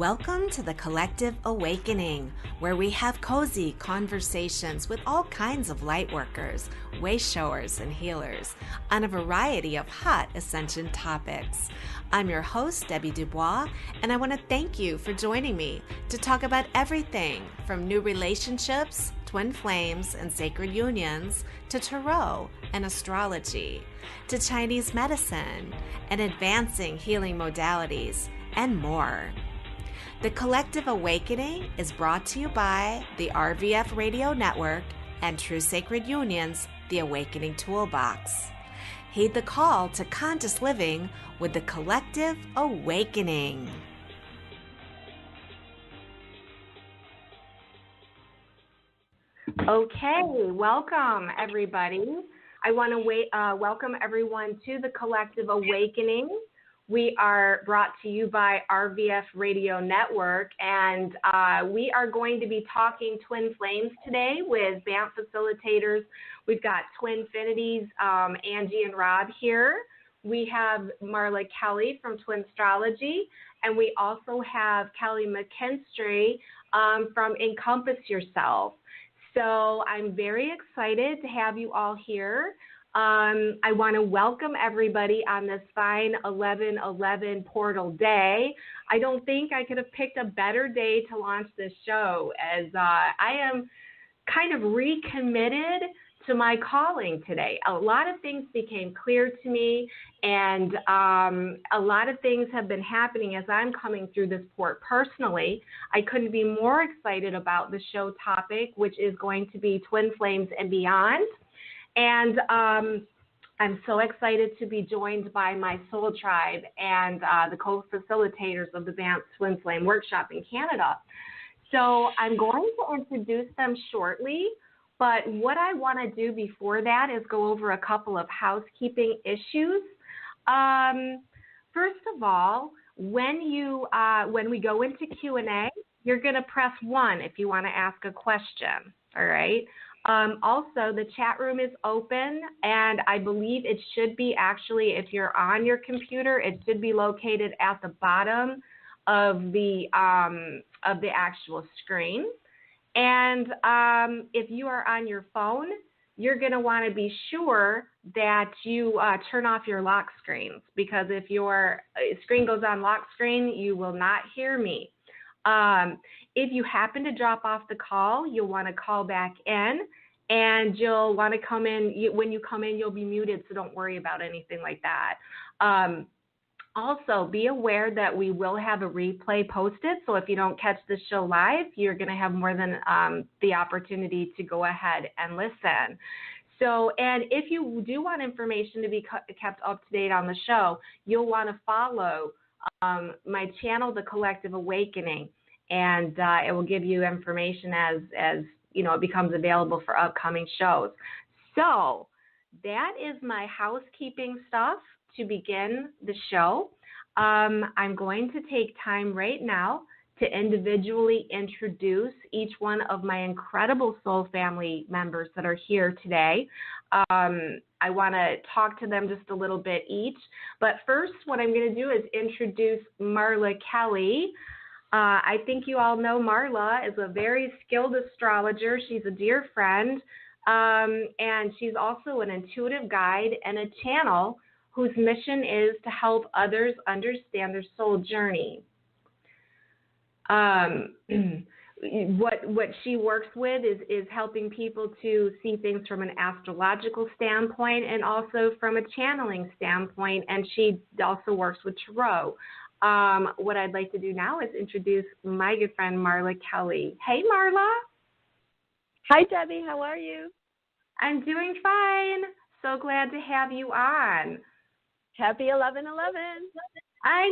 Welcome to the Collective Awakening, where we have cozy conversations with all kinds of lightworkers, way showers, and healers on a variety of hot ascension topics. I'm your host, Debbie DuBois, and I want to thank you for joining me to talk about everything from new relationships, twin flames, and sacred unions, to tarot and astrology, to Chinese medicine and advancing healing modalities, and more. The Collective Awakening is brought to you by the RVF Radio Network and True Sacred Unions, The Awakening Toolbox. Heed the call to conscious living with the Collective Awakening. Okay, welcome everybody. I want to welcome everyone to the Collective Awakening. We are brought to you by RVF Radio Network, and we are going to be talking twin flames today with Banff facilitators. We've got Twinfinity's Angie and Rob here. We have Marla Kelly from Twinstrology, and we also have Kelly McKinstry from Encompass Yourself. So I'm very excited to have you all here. I want to welcome everybody on this fine 11/11 portal day. I don't think I could have picked a better day to launch this show, as I am kind of recommitted to my calling today. A lot of things became clear to me, and a lot of things have been happening as I'm coming through this port personally. I couldn't be more excited about the show topic, which is going to be Twin Flames and Beyond. And I'm so excited to be joined by my soul tribe and the co-facilitators of the Banff Twin Flame Workshop in Canada. So I'm going to introduce them shortly, but what I want to do before that is go over a couple of housekeeping issues. First of all, when we go into Q&A, you're going to press 1 if you want to ask a question, all right? Also, the chat room is open, and I believe it should be actually, if you're on your computer, it should be located at the bottom of the actual screen. And if you are on your phone, you're going to want to be sure that you turn off your lock screens, because if your screen goes on lock screen, you will not hear me. If you happen to drop off the call, you'll want to call back in, and you'll want to come in. When you come in, you'll be muted, so don't worry about anything like that. Also, be aware that we will have a replay posted, so if you don't catch the show live, you're going to have more than the opportunity to go ahead and listen. So, and if you do want information to be kept up to date on the show, you'll want to follow my channel, The Collective Awakening, and it will give you information as you know, it becomes available for upcoming shows. So that is my housekeeping stuff to begin the show. I'm going to take time right now to individually introduce each one of my incredible soul family members that are here today. I want to talk to them just a little bit each. But first, what I'm going to do is introduce Marla Kelly. I think you all know Marla is a very skilled astrologer. She's a dear friend, and she's also an intuitive guide and a channel whose mission is to help others understand their soul journey. What she works with is helping people to see things from an astrological standpoint and also from a channeling standpoint, and she also works with tarot. What I'd like to do now is introduce my good friend Marla Kelly. Hey, Marla. Hi, Debbie. How are you? I'm doing fine. So glad to have you on. Happy 11/11. I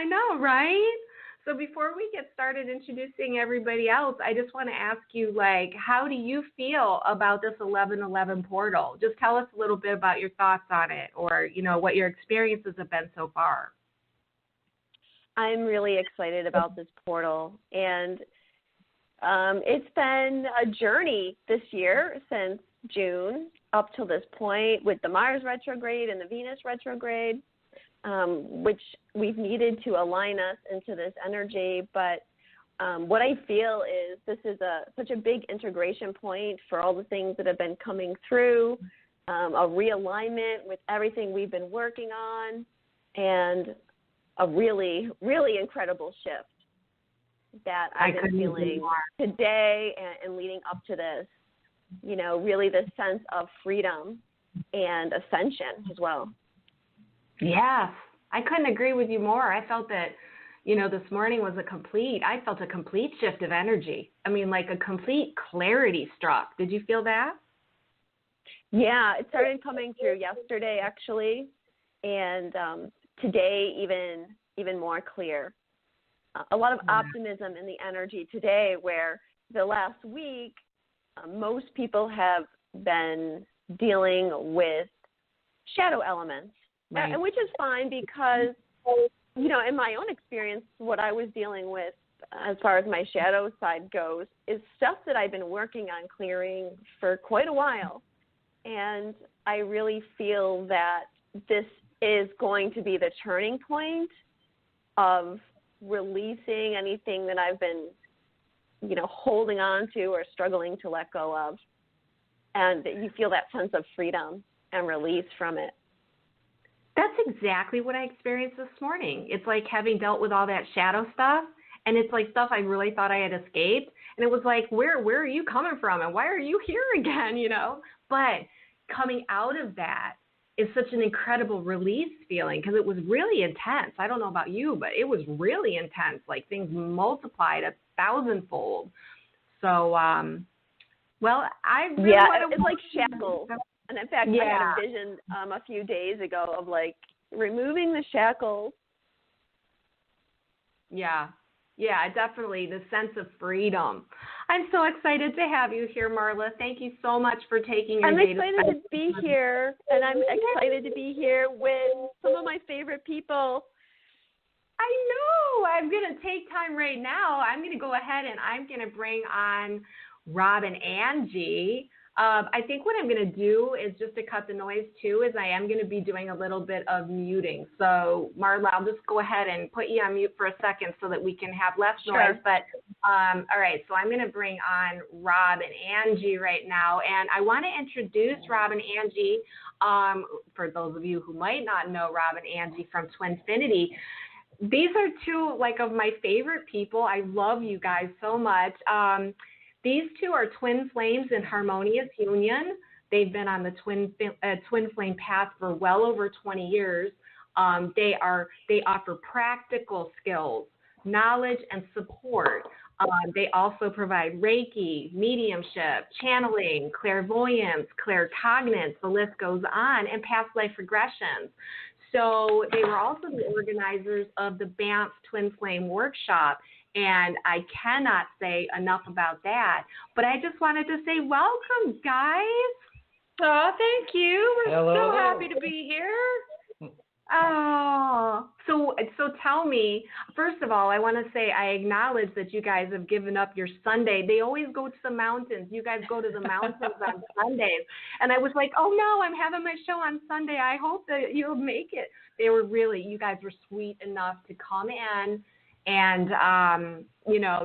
know, right? So before we get started introducing everybody else, I just want to ask you, like, how do you feel about this 11/11 portal? Just tell us a little bit about your thoughts on it, or, you know, what your experiences have been so far. I'm really excited about this portal, and it's been a journey this year since June up till this point with the Mars retrograde and the Venus retrograde. which we've needed to align us into this energy. But what I feel is this is such a big integration point for all the things that have been coming through, a realignment with everything we've been working on, and a really, really incredible shift that I've been feeling today and leading up to this. Really this sense of freedom and ascension as well. Yes, I couldn't agree with you more. I felt that, this morning was I felt a complete shift of energy. I mean, like a complete clarity struck. Did you feel that? Yeah, it started coming through yesterday, actually, and today even more clear. A lot of optimism in the energy today, where the last week most people have been dealing with shadow elements, right. Which is fine because, in my own experience, what I was dealing with as far as my shadow side goes is stuff that I've been working on clearing for quite a while. And I really feel that this is going to be the turning point of releasing anything that I've been, holding on to or struggling to let go of. And that you feel that sense of freedom and release from it. That's exactly what I experienced this morning. It's like having dealt with all that shadow stuff, and it's like stuff I really thought I had escaped. And it was like, where are you coming from? And why are you here again, But coming out of that is such an incredible release feeling because it was really intense. I don't know about you, but it was really intense. Like things multiplied 1,000-fold. So, I really want to. It's like shackles. And in fact, I had a vision a few days ago of like removing the shackles. Yeah, definitely the sense of freedom. I'm so excited to have you here, Marla. Thank you so much for taking your day. I'm excited to be here, and I'm excited to be here with some of my favorite people. I know. I'm going to take time right now. I'm going to go ahead and I'm going to bring on Rob and Angie. I think what I'm going to do is just to cut the noise too, is I am going to be doing a little bit of muting. So Marla, I'll just go ahead and put you on mute for a second so that we can have less noise. But all right, so I'm going to bring on Rob and Angie right now. And I want to introduce Rob and Angie. For those of you who might not know Rob and Angie from Twinfinity, these are two of my favorite people. I love you guys so much. These two are twin flames in harmonious union. They've been on the twin flame path for well over 20 years. They offer practical skills, knowledge, and support. They also provide Reiki, mediumship, channeling, clairvoyance, claircognizance, the list goes on, and past life regressions. So they were also the organizers of the Banff Twin Flame Workshop. And I cannot say enough about that. But I just wanted to say welcome, guys. Oh, thank you. We're so happy to be here. Oh, so tell me, first of all, I want to say I acknowledge that you guys have given up your Sunday. They always go to the mountains. You guys go to the mountains on Sundays. And I was like, oh, no, I'm having my show on Sunday. I hope that you'll make it. You guys were sweet enough to come in and,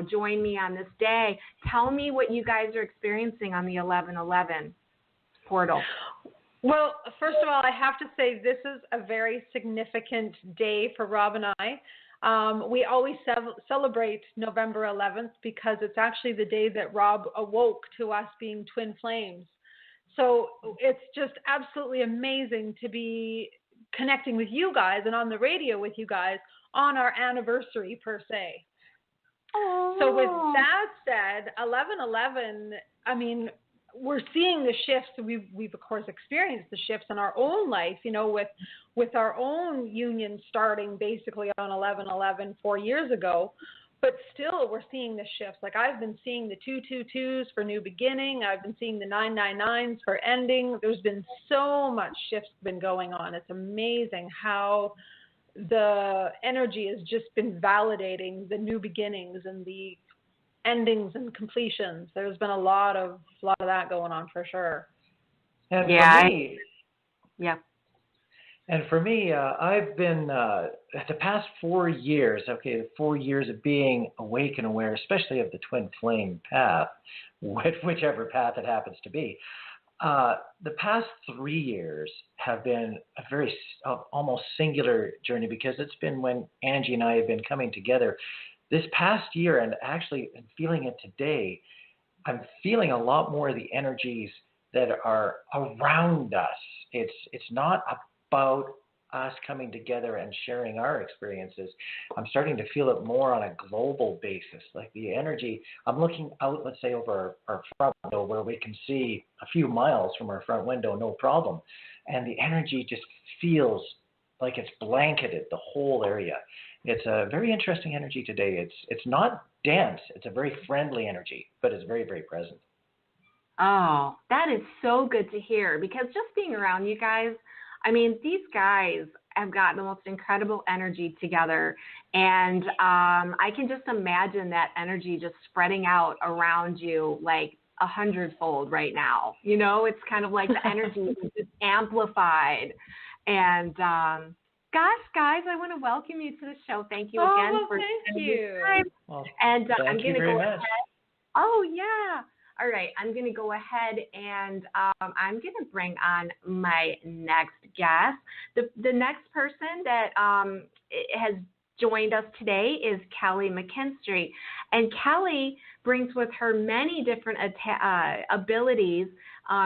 join me on this day. Tell me what you guys are experiencing on the 11/11 portal. Well, first of all, I have to say this is a very significant day for Rob and I. We always celebrate November 11th because it's actually the day that Rob awoke to us being twin flames. So it's just absolutely amazing to be connecting with you guys and on the radio with you guys on our anniversary per se. Oh. So with that said, 11/11, I mean, we're seeing the shifts. We've of course experienced the shifts in our own life, with our own union starting basically on 11/11 4 years ago. But still, we're seeing the shifts. Like I've been seeing the 222s for new beginning. I've been seeing the 999s for ending. There's been so much shifts been going on. It's amazing how the energy has just been validating the new beginnings and the endings and completions. There's been a lot of that going on for sure. And And for me, I've been, the past 4 years, the 4 years of being awake and aware, especially of the twin flame path, whichever path it happens to be. The past 3 years have been a very almost singular journey, because it's been when Angie and I have been coming together this past year, and actually feeling it today. I'm feeling a lot more of the energies that are around us. It's not about us coming together and sharing our experiences. I'm starting to feel it more on a global basis, like the energy. I'm looking out, let's say, over our front window, where we can see a few miles from our front window, no problem. And the energy just feels like it's blanketed the whole area. It's a very interesting energy today. It's not dense. It's a very friendly energy, but it's very, very present. Oh, that is so good to hear, because just being around you guys, I mean, these guys have got the most incredible energy together, and I can just imagine that energy just spreading out around you like 100-fold right now. You know, it's kind of like the energy is just amplified. And gosh, guys, I want to welcome you to the show. Thank you again for spending your time. Well, and I'm thank you going to very go much. ahead. Oh, yeah. All right, I'm going to go ahead and I'm going to bring on my next guest. The next person that has joined us today is Kelly McKinstry. And Kelly brings with her many different abilities.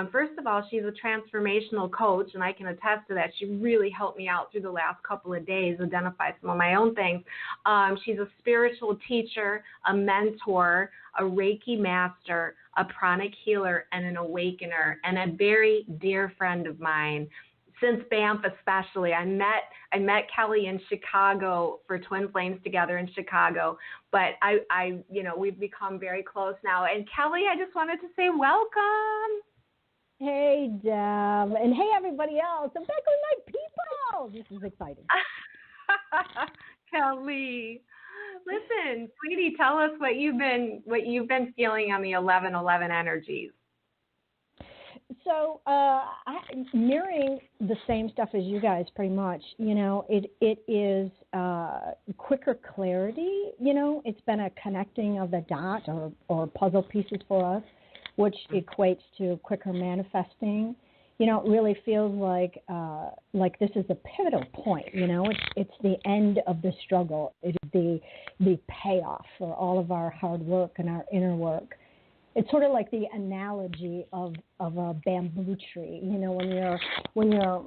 First of all, she's a transformational coach, and I can attest to that. She really helped me out through the last couple of days, identify some of my own things. She's a spiritual teacher, a mentor, a Reiki master, a pranic healer, and an awakener, and a very dear friend of mine. Since Banff especially, I met Kelly in Chicago for Twin Flames together in Chicago, but I we've become very close now. And Kelly, I just wanted to say welcome. Hey, Deb, and hey, everybody else. I'm back with my people. This is exciting. Kelly, listen, sweetie, tell us what you've been feeling on the 11/11 energies. So, mirroring the same stuff as you guys, pretty much. You know, it is quicker clarity. You know, it's been a connecting of the dot or puzzle pieces for us, which equates to quicker manifesting. You know, it really feels like this is a pivotal point. You know, it's the end of the struggle. It is the payoff for all of our hard work and our inner work. It's sort of like the analogy of a bamboo tree. You know, when you're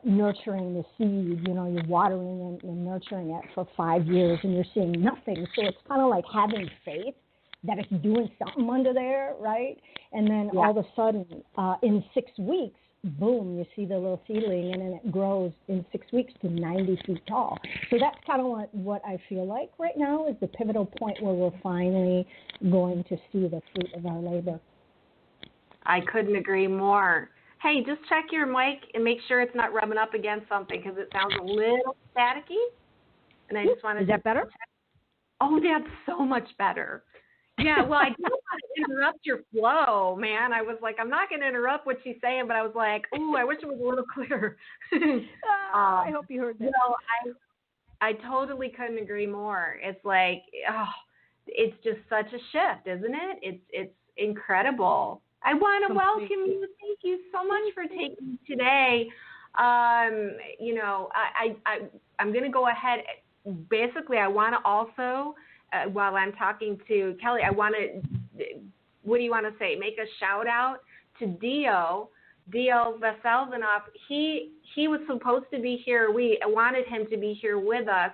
nurturing the seed, you know, you're watering and nurturing it for 5 years, and you're seeing nothing. So it's kind of like having faith that it's doing something under there, right? And then all of a sudden, in 6 weeks, boom, you see the little seedling, and then it grows in 6 weeks to 90 feet tall. So that's kind of what I feel like right now is the pivotal point where we're finally going to see the fruit of our labor. I couldn't agree more. Hey, just check your mic and make sure it's not rubbing up against something, because it sounds a little staticky. And I just wanted Is that better? Oh, that's so much better. Yeah, well, I didn't want to interrupt your flow, man. I was like, I'm not going to interrupt what she's saying, but I was like, ooh, I wish it was a little clearer. I hope you heard that. No, I totally couldn't agree more. It's like, it's just such a shift, isn't it? It's incredible. I want to welcome you. Thank you so much for taking today. You know, I'm going to go ahead. Basically, I want to also, while I'm talking to Kelly, I want to, what do you want to say? Make a shout out to Dio Veselvanov. He was supposed to be here. We wanted him to be here with us.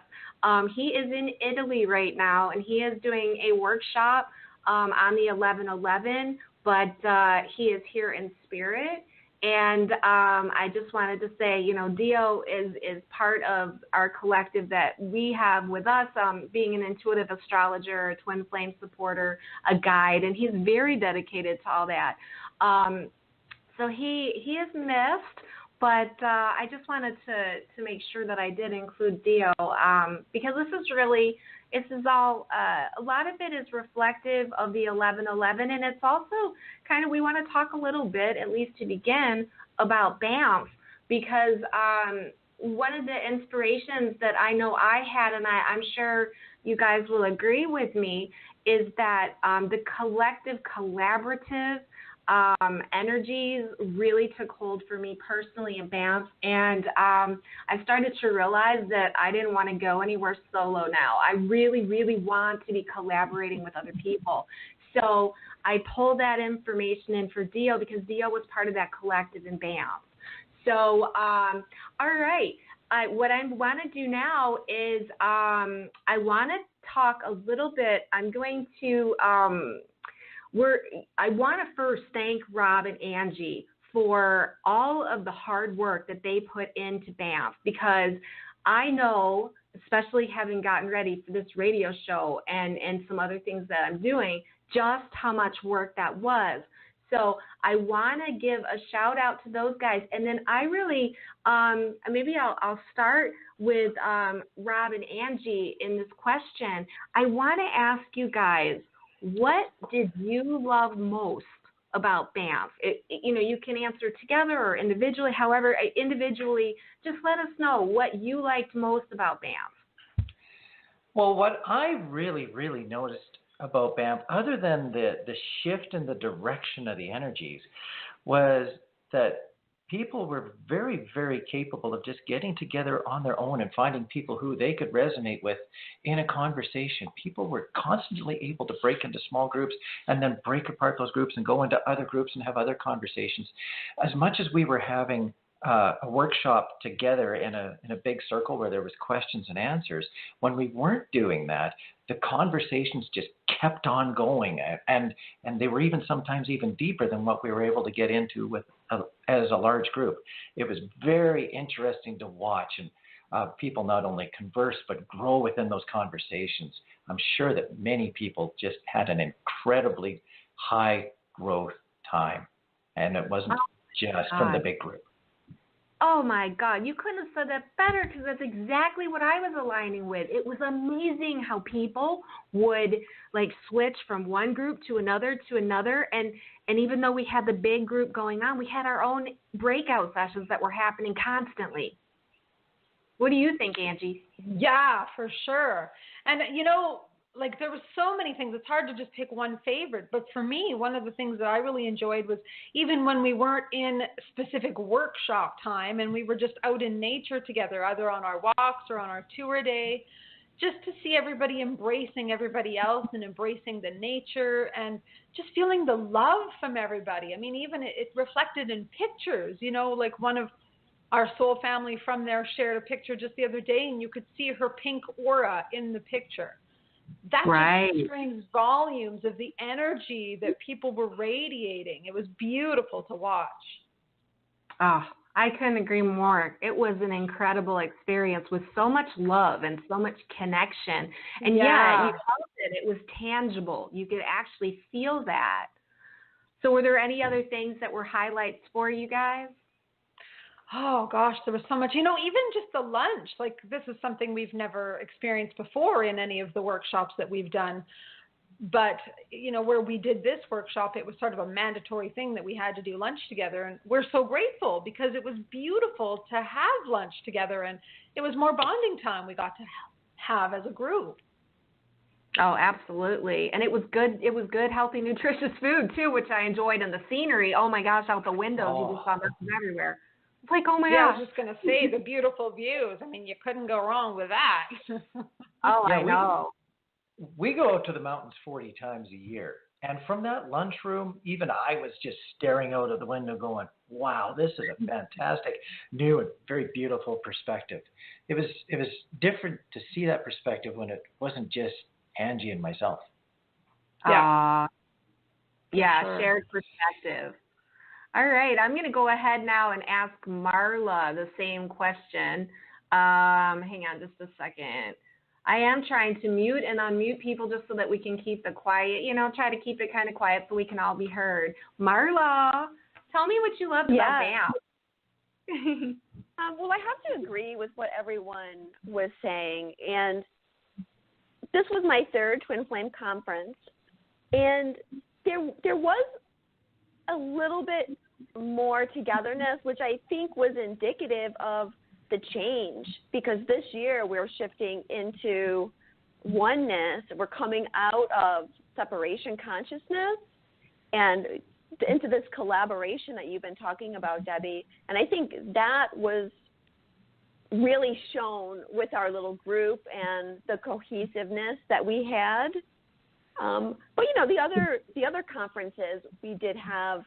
He is in Italy right now, and he is doing a workshop on the 11/11, but he is here in spirit. And I just wanted to say, you know, Dio is part of our collective that we have with us, being an intuitive astrologer, a twin flame supporter, a guide, and he's very dedicated to all that. So he is missed, but I just wanted to make sure that I did include Dio, because this is all, a lot of it is reflective of the 11/11, and it's also kind of, we want to talk a little bit, at least to begin, about Banff, because one of the inspirations that I know I had, and I'm sure you guys will agree with me, is that the collective, collaborative energies really took hold for me personally in Banff, and I started to realize that I didn't want to go anywhere solo now. I really, really want to be collaborating with other people. So I pulled that information in for Dio because Dio was part of that collective in Banff. So, all right. What I want to do now is I want to talk a little bit. I'm going to I want to first thank Rob and Angie for all of the hard work that they put into Banff, because I know, especially having gotten ready for this radio show and some other things that I'm doing, just how much work that was. So I want to give a shout out to those guys. And then I really, maybe I'll start with Rob and Angie in this question. I want to ask you guys, what did you love most about Banff? You can answer together or individually. However, individually, just let us know what you liked most about Banff. Well, what I really, really noticed about Banff, other than the shift in the direction of the energies, was that people were very, very capable of just getting together on their own and finding people who they could resonate with in a conversation. People were constantly able to break into small groups and then break apart those groups and go into other groups and have other conversations. As much as we were having a workshop together in a big circle where there was questions and answers, when we weren't doing that, the conversations just kept on going, and they were even sometimes even deeper than what we were able to get into with as a large group. It was very interesting to watch, and people not only converse but grow within those conversations. I'm sure that many people just had an incredibly high growth time, and it wasn't just from the big group. Oh, my God. You couldn't have said that better, because that's exactly what I was aligning with. It was amazing how people would, switch from one group to another. And even though we had the big group going on, we had our own breakout sessions that were happening constantly. What do you think, Angie? Yeah, for sure. And, there were so many things. It's hard to just pick one favorite. But for me, one of the things that I really enjoyed was even when we weren't in specific workshop time and we were just out in nature together, either on our walks or on our tour day, just to see everybody embracing everybody else and embracing the nature and just feeling the love from everybody. I mean, even it reflected in pictures, one of our soul family from there shared a picture just the other day, and you could see her pink aura in the picture. That just screams volumes of the energy that people were radiating. It was beautiful to watch. Oh, I couldn't agree more. It was an incredible experience with so much love and so much connection. And you felt it. It was tangible. You could actually feel that. So were there any other things that were highlights for you guys? Oh, gosh, there was so much. Even just the lunch, this is something we've never experienced before in any of the workshops that we've done. But, where we did this workshop, it was sort of a mandatory thing that we had to do lunch together. And we're so grateful because it was beautiful to have lunch together. And it was more bonding time we got to have as a group. Oh, absolutely. And it was good. It was good, healthy, nutritious food, too, which I enjoyed. And the scenery, oh, my gosh, out the windows, you just saw them everywhere. It's like, oh, my gosh. I was just going to say, the beautiful views. I mean, you couldn't go wrong with that. I know. We go out to the mountains 40 times a year. And from that lunchroom, even I was just staring out of the window going, wow, this is a fantastic, new and very beautiful perspective. It was different to see that perspective when it wasn't just Angie and myself. Sure. Shared perspective. All right, I'm going to go ahead now and ask Marla the same question. Hang on just a second. I am trying to mute and unmute people just so that we can keep the quiet, try to keep it kind of quiet so we can all be heard. Marla, tell me what you loved about Banff. Well, I have to agree with what everyone was saying. And this was my third Twin Flame conference. And there was a little bit more togetherness, which I think was indicative of the change, because this year we're shifting into oneness. We're coming out of separation consciousness and into this collaboration that you've been talking about, Debbie. And I think that was really shown with our little group and the cohesiveness that we had. But the other conferences, we did have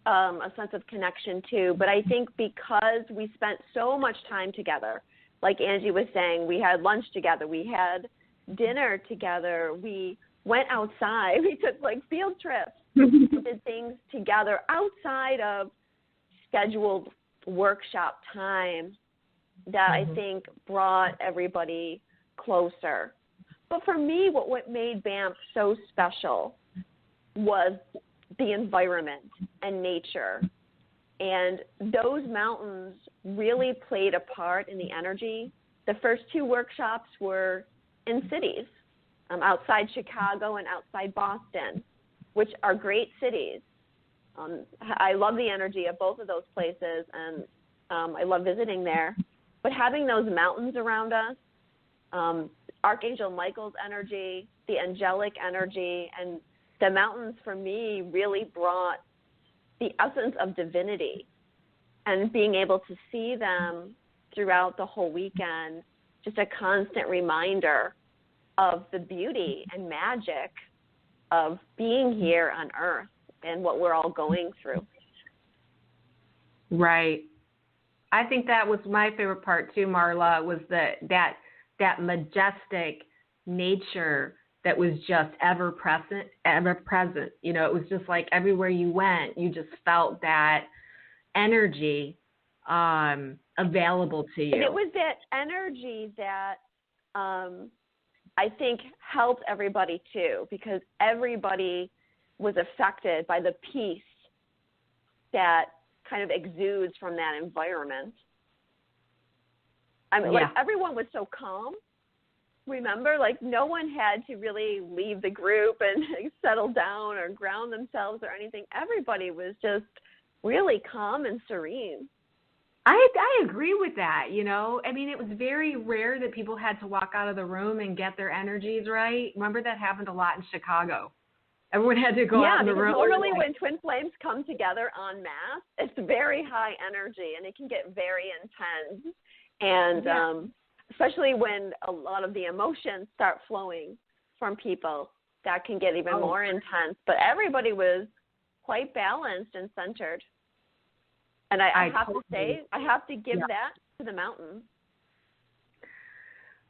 a sense of connection too. But I think because we spent so much time together, like Angie was saying, we had lunch together, we had dinner together, we went outside, we took like field trips, we did things together outside of scheduled workshop time that I think brought everybody closer. But for me, what made Banff so special was the environment and nature. And those mountains really played a part in the energy. The first two workshops were in cities, outside Chicago and outside Boston, which are great cities. I love the energy of both of those places, and I love visiting there. But having those mountains around us, Archangel Michael's energy, the angelic energy, and the mountains for me really brought the essence of divinity, and being able to see them throughout the whole weekend, just a constant reminder of the beauty and magic of being here on Earth and what we're all going through. Right. I think that was my favorite part too, Marla, was that majestic nature that was just ever present. You know, it was just like everywhere you went, you just felt that energy available to you. And it was that energy that I think helped everybody too, because everybody was affected by the peace that kind of exudes from that environment. I mean, like everyone was so calm. Remember, like no one had to really leave the group and settle down or ground themselves or anything. Everybody was just really calm and serene. I agree with that, you know. I mean, it was very rare that people had to walk out of the room and get their energies right. Remember that happened a lot in Chicago. Everyone had to go out in the room. Yeah, normally when twin flames come together en masse, it's very high energy and it can get very intense. And especially when a lot of the emotions start flowing from people, that can get even more intense. But everybody was quite balanced and centered. And I have to say, I have to give that to the mountains.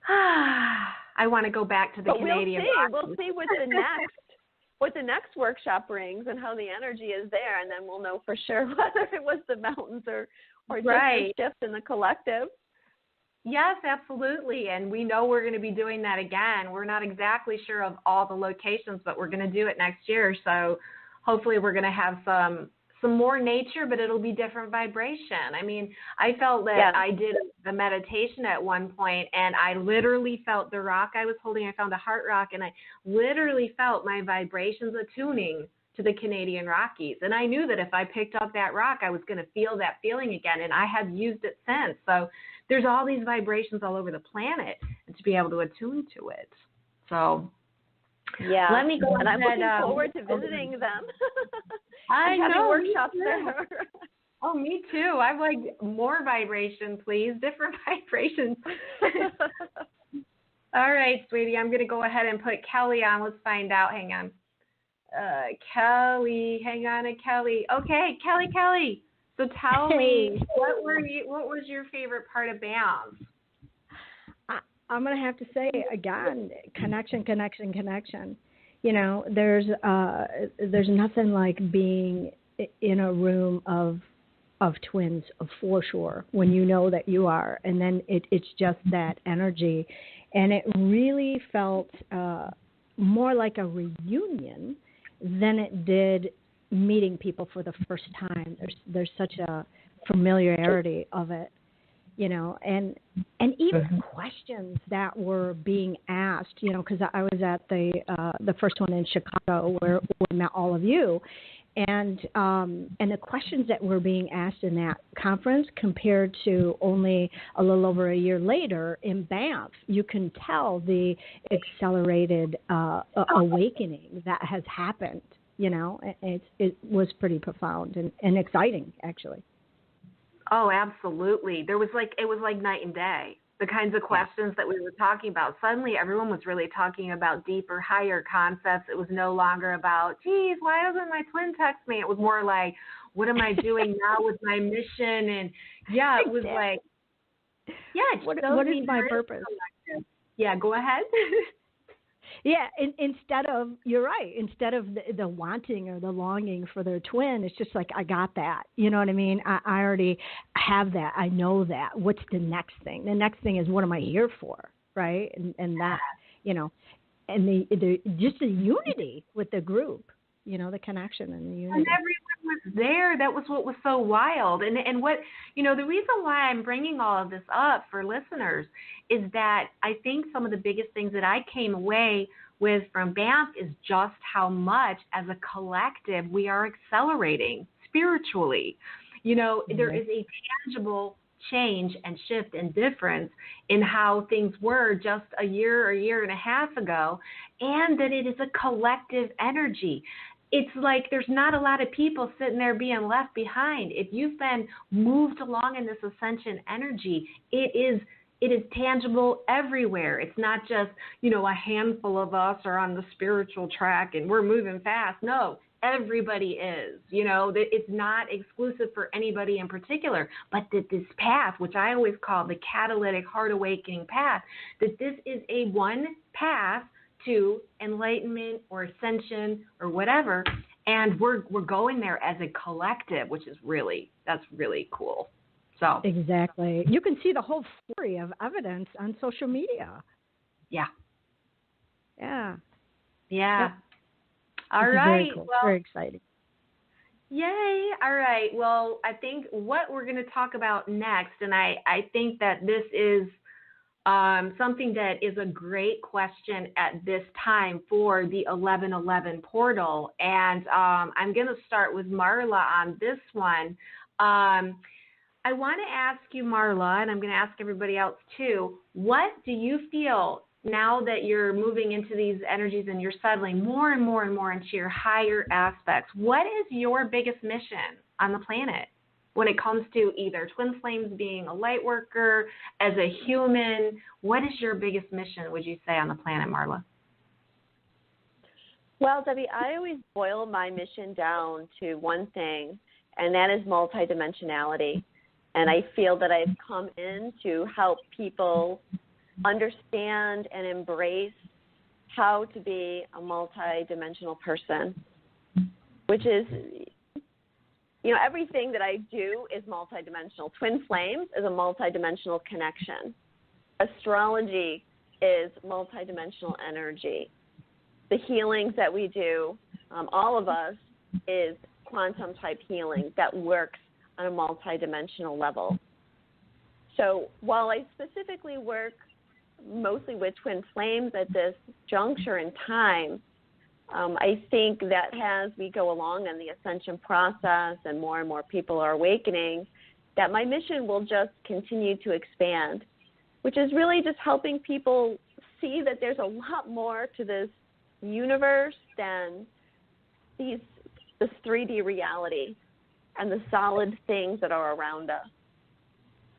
I want to go back to the Canadian Rockies. We'll see what the next workshop brings and how the energy is there, and then we'll know for sure whether it was the mountains or just a shift in the collective. Yes, absolutely. And we know we're going to be doing that again. We're not exactly sure of all the locations, but we're going to do it next year. So hopefully we're going to have some more nature, but it'll be different vibration. I mean, I felt that I did a meditation at one point, and I literally felt the rock I was holding. I found a heart rock, and I literally felt my vibrations attuning to the Canadian Rockies. And I knew that if I picked up that rock, I was going to feel that feeling again, and I have used it since. So there's all these vibrations all over the planet, and to be able to attune to it. So let me go and I'm looking forward to visiting them. I know. Having workshops there. Oh, me too. I'm like, more vibration, please. Different vibrations. All right, sweetie. I'm going to go ahead and put Kelly on. Let's find out. Hang on. Kelly. Hang on to Kelly. Okay, Kelly. So tell me, what was your favorite part of Banff? I'm going to have to say, again, connection. You know, there's nothing like being in a room of twins, for sure, when you know that you are. And then it's just that energy. And it really felt more like a reunion than it did meeting people for the first time. There's such a familiarity of it. You know, and even questions that were being asked, you know, because I was at the first one in Chicago where we met all of you, And the questions that were being asked in that conference compared to only a little over a year later in Banff, you can tell the accelerated awakening that has happened. You know, it was pretty profound and exciting, actually. Oh, absolutely. It was like night and day. The kinds of questions that we were talking about. Suddenly everyone was really talking about deeper, higher concepts. It was no longer about, geez, why doesn't my twin text me? It was more like, what am I doing now with my mission? And yeah, it was like, yeah. What is my purpose? Yeah, go ahead. Yeah, instead of, you're right, instead of the wanting or the longing for their twin, it's just like, I got that. You know what I mean? I already have that. I know that. What's the next thing? The next thing is, what am I here for? Right? And that, you know, and the just the unity with the group, you know, the connection and the unity. And everyone was there. That was what was so wild. And what, you know, the reason why I'm bringing all of this up for listeners is that I think some of the biggest things that I came away with from Banff is just how much as a collective we are accelerating spiritually. You know, there is a tangible change and shift and difference in how things were just a year and a half ago, and that it is a collective energy. It's like there's not a lot of people sitting there being left behind. If you've been moved along in this ascension energy, it is tangible everywhere. It's not just, you know, a handful of us are on the spiritual track and we're moving fast. No, everybody is. You know, it's not exclusive for anybody in particular, but that this path, which I always call the catalytic heart awakening path, that this is a one path to enlightenment or ascension or whatever, and we're going there as a collective, which is that's really cool. So exactly, you can see the whole flurry of evidence on social media. Yeah. Yep. All right. Very cool. Well, very exciting. Yay. All right. Well, I think what we're going to talk about next, and I think that this is something that is a great question at this time for the 1111 portal. And I'm going to start with Marla on this one. I want to ask you, Marla, and I'm going to ask everybody else too, what do you feel now that you're moving into these energies and you're settling more and more and more into your higher aspects? What is your biggest mission on the planet when it comes to either twin flames, being a light worker, as a human? What is your biggest mission, would you say, on the planet, Marla? Well, Debbie, I always boil my mission down to one thing, and that is multidimensionality. And I feel that I've come in to help people understand and embrace how to be a multidimensional person, which is, you know, everything that I do is multidimensional. Twin flames is a multidimensional connection. Astrology is multidimensional energy. The healings that we do, all of us, is quantum type healing that works on a multidimensional level. So while I specifically work mostly with twin flames at this juncture in time, I think that as we go along in the ascension process and more people are awakening, that my mission will just continue to expand, which is really just helping people see that there's a lot more to this universe than this 3D reality and the solid things that are around us,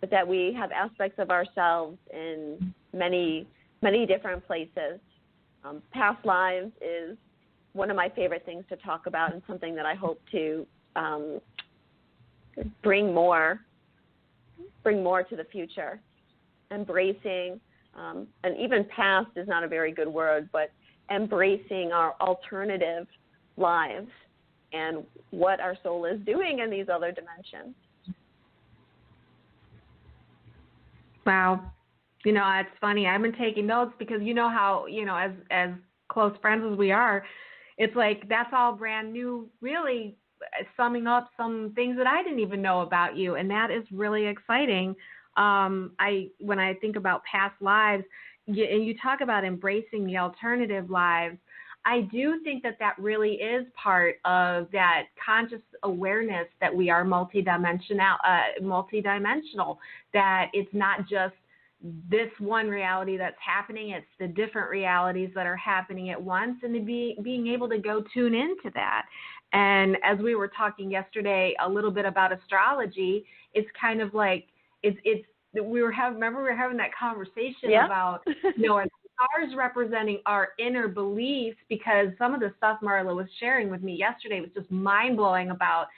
but that we have aspects of ourselves in many different places. Past lives is one of my favorite things to talk about, and something that I hope to bring more to the future. Embracing, and even past is not a very good word, but embracing our alternative lives and what our soul is doing in these other dimensions. Wow. You know, it's funny. I've been taking notes because you know how, you know, as close friends as we are, it's like that's all brand new, really summing up some things that I didn't even know about you, and that is really exciting. When I think about past lives, and you talk about embracing the alternative lives, I do think that that really is part of that conscious awareness that we are multidimensional, that it's not just this one reality that's happening, it's the different realities that are happening at once, and to being able to go tune into that. And as we were talking yesterday a little bit about astrology, it's kind of like we were having that conversation about, are the stars representing our inner beliefs, because some of the stuff Marla was sharing with me yesterday was just mind-blowing about,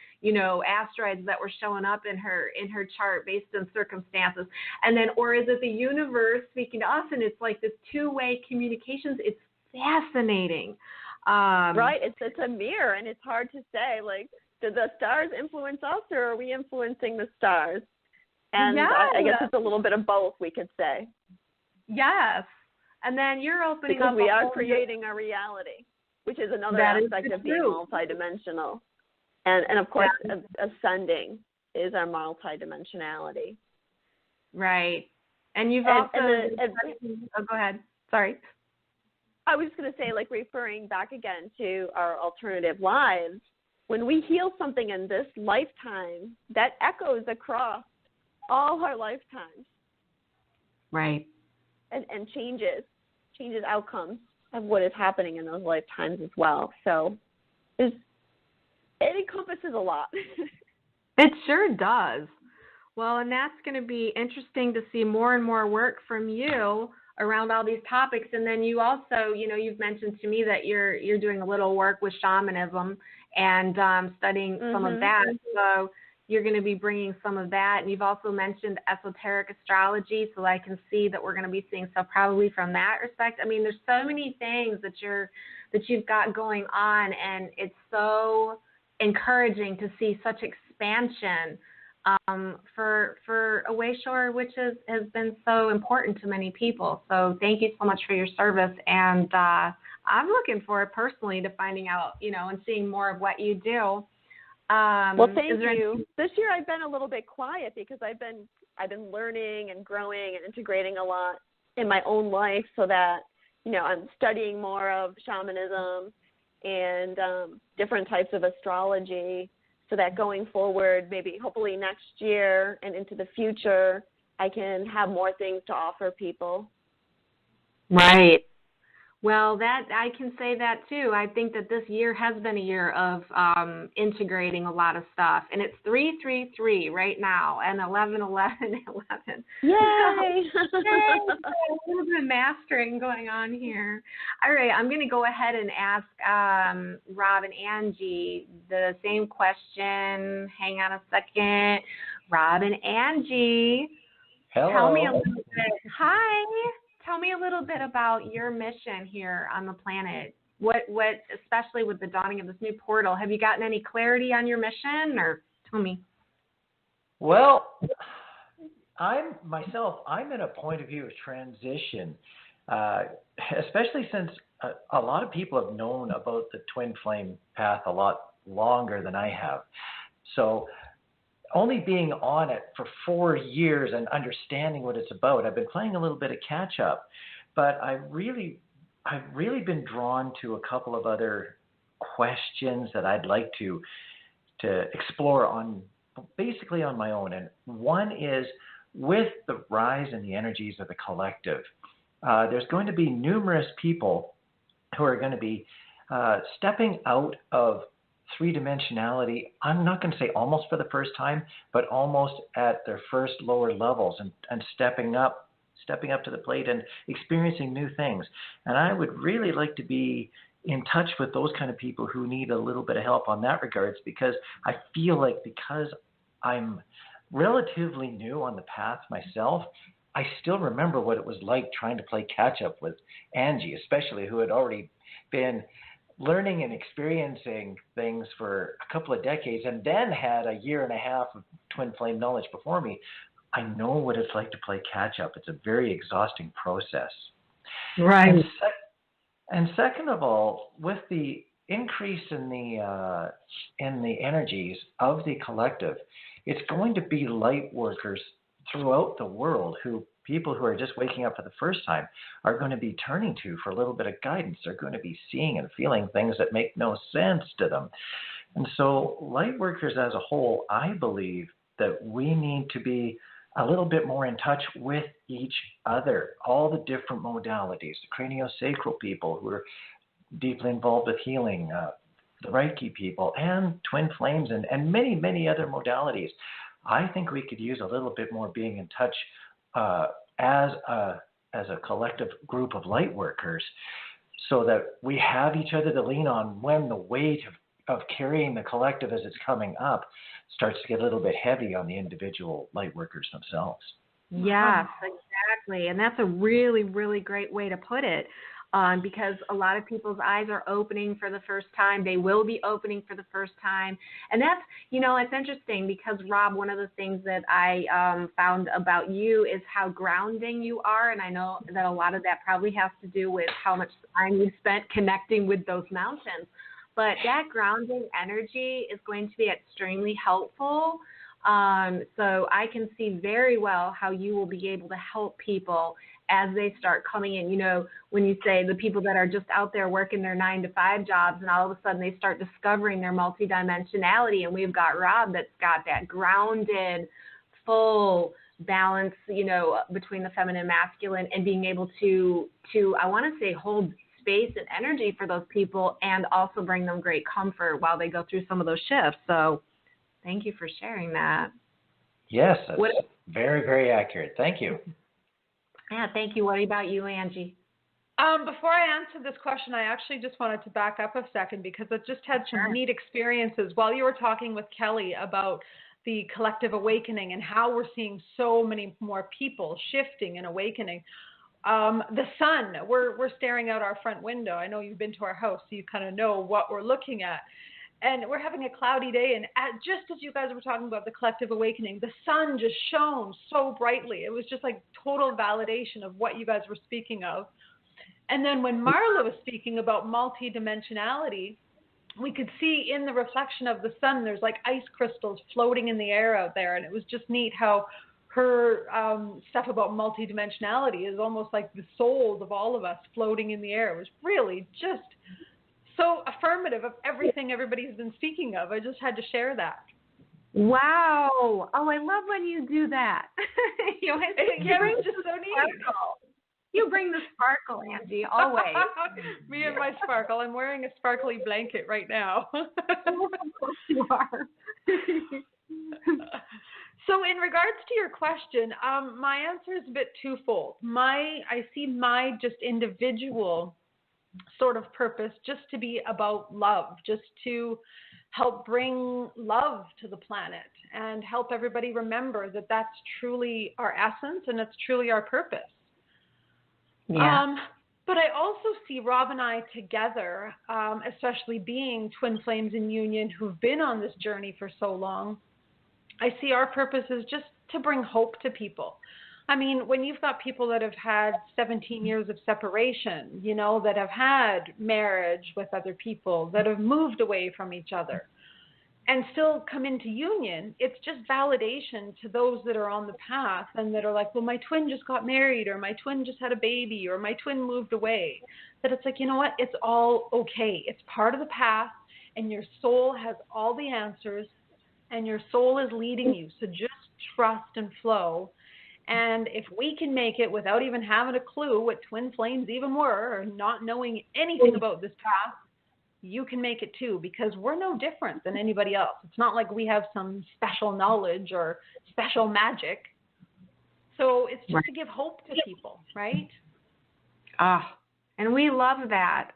asteroids that were showing up in her chart based on circumstances. And then, or is it the universe speaking to us? And it's like this two-way communications. It's fascinating. Right. It's a mirror, and it's hard to say, like, do the stars influence us, or are we influencing the stars? And I guess it's a little bit of both, we could say. Yes. And then you're opening because up we are creating a reality, which is another aspect of being multidimensional. And of course, ascending is our multidimensionality. Right. And you've also go ahead. Sorry. I was going to say, like, referring back again to our alternative lives, when we heal something in this lifetime, that echoes across all our lifetimes. Right. And changes outcomes of what is happening in those lifetimes as well. So it encompasses a lot. It sure does. Well, and that's going to be interesting to see more and more work from you around all these topics. And then you also, you've mentioned to me that you're doing a little work with shamanism and studying some of that. So you're going to be bringing some of that. And you've also mentioned esoteric astrology, so I can see that we're going to be seeing stuff probably from that respect. I mean, there's so many things that you've got going on, and it's so encouraging to see such expansion for a Wayshore, which has been so important to many people. So thank you so much for your service. And I'm looking forward personally to finding out, and seeing more of what you do. Well, thank you. This year I've been a little bit quiet because I've been learning and growing and integrating a lot in my own life, so that I'm studying more of shamanism and different types of astrology, so that going forward, maybe hopefully next year and into the future, I can have more things to offer people. Right. Well, that I can say that too. I think that this year has been a year of integrating a lot of stuff, and it's 333 right now, and 1111. Yay! So, a little bit of mastering going on here. All right, I'm going to go ahead and ask Rob and Angie the same question. Hang on a second, Rob and Angie. Hello. Tell me a little bit. Hi. Tell me a little bit about your mission here on the planet. What, especially with the dawning of this new portal, have you gotten any clarity on your mission, or tell me? Well, I'm in a point of view of transition, especially since a lot of people have known about the twin flame path a lot longer than I have. So only being on it for 4 years and understanding what it's about, I've been playing a little bit of catch up, but I've really been drawn to a couple of other questions that I'd like to explore basically on my own. And one is, with the rise in the energies of the collective, there's going to be numerous people who are going to be stepping out of three-dimensionality. I'm not going to say almost for the first time, but almost at their first lower levels, and stepping up to the plate and experiencing new things. And I would really like to be in touch with those kind of people who need a little bit of help on that regards, because I feel like, because I'm relatively new on the path myself, I still remember what it was like trying to play catch up with Angie, especially, who had already been learning and experiencing things for a couple of decades and then had a year and a half of twin flame knowledge before me. I know what it's like to play catch up. It's a very exhausting process. Right. And second of all, with the increase in the energies of the collective, it's going to be light workers throughout the world who people who are just waking up for the first time are going to be turning to for a little bit of guidance. They're going to be seeing and feeling things that make no sense to them. And so light workers as a whole, I believe that we need to be a little bit more in touch with each other, all the different modalities, the craniosacral people who are deeply involved with healing, the Reiki people, and twin flames, and many, many other modalities. I think we could use a little bit more being in touch as a collective group of light workers, so that we have each other to lean on when the weight of carrying the collective as it's coming up starts to get a little bit heavy on the individual light workers themselves. Yes, exactly. And that's a really, really great way to put it, because a lot of people's eyes are opening for the first time. They will be opening for the first time. And that's, it's interesting because, Rob, one of the things that I found about you is how grounding you are. And I know that a lot of that probably has to do with how much time you spent connecting with those mountains. But that grounding energy is going to be extremely helpful. So I can see very well how you will be able to help people as they start coming in. When you say the people that are just out there working their 9-to-5 jobs and all of a sudden they start discovering their multidimensionality, and we've got Rob that's got that grounded, full balance, between the feminine and masculine, and being able to I want to say hold space and energy for those people and also bring them great comfort while they go through some of those shifts. So thank you for sharing that. Yes, that's very, very accurate. Thank you. Yeah, thank you. What about you, Angie? Before I answer this question, I actually just wanted to back up a second because I just had some neat experiences while you were talking with Kelly about the collective awakening and how we're seeing so many more people shifting and awakening. The sun, we're staring out our front window. I know you've been to our house, so you kind of know what we're looking at. And we're having a cloudy day, and just as you guys were talking about the collective awakening, the sun just shone so brightly. It was just like total validation of what you guys were speaking of. And then when Marla was speaking about multidimensionality, we could see in the reflection of the sun, there's like ice crystals floating in the air out there. And it was just neat how her stuff about multidimensionality is almost like the souls of all of us floating in the air. It was really just so affirmative of everything everybody's been speaking of. I just had to share that. Wow. Oh, I love when you do that. It's just so neat. You bring the sparkle, Angie, always. Me and my sparkle. I'm wearing a sparkly blanket right now. Of course you are. So in regards to your question, my answer is a bit twofold. I see my just individual sort of purpose just to be about love, just to help bring love to the planet and help everybody remember that that's truly our essence and it's truly our purpose. Yeah. But I also see Rob and I together, especially being twin flames in union who've been on this journey for so long. I see our purpose is just to bring hope to people. I mean, when you've got people that have had 17 years of separation, that have had marriage with other people, that have moved away from each other, and still come into union, it's just validation to those that are on the path and that are like, well, my twin just got married, or my twin just had a baby, or my twin moved away. That it's like, you know what? It's all okay. It's part of the path, and your soul has all the answers, and your soul is leading you. So just trust and flow. And if we can make it without even having a clue what twin flames even were, or not knowing anything about this path, you can make it too, because we're no different than anybody else. It's not like we have some special knowledge or special magic. So it's just to give hope to people, right? And we love that.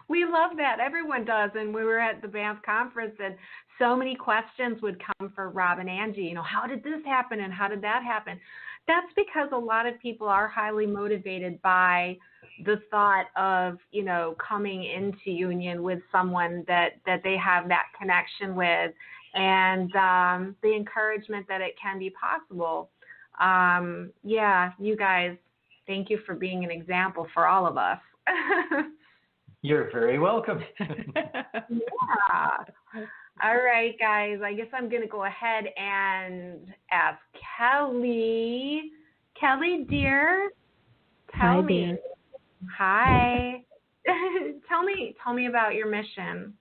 We love that. Everyone does. And we were at the Banff conference, and so many questions would come for Rob and Angie. How did this happen and how did that happen? That's because a lot of people are highly motivated by the thought of, coming into union with someone that they have that connection with, and the encouragement that it can be possible. You guys, thank you for being an example for all of us. You're very welcome. Yeah. All right, guys. I guess I'm going to go ahead and ask Kelly. Kelly, dear, Hi, tell me. dear. Hi. Tell me about your mission.